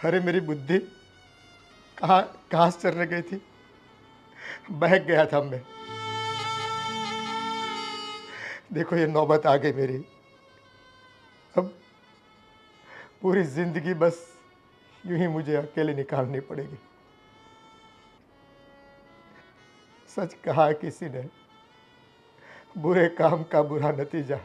अरे मेरी बुद्धि कहाँ कहाँ से चलने गई थी, बहक गया था मैं। देखो ये नौबत आ गई मेरी। अब पूरी जिंदगी बस यूं ही मुझे अकेले निकालनी पड़ेगी। सच कहा किसी ने, बुरे काम का बुरा नतीजा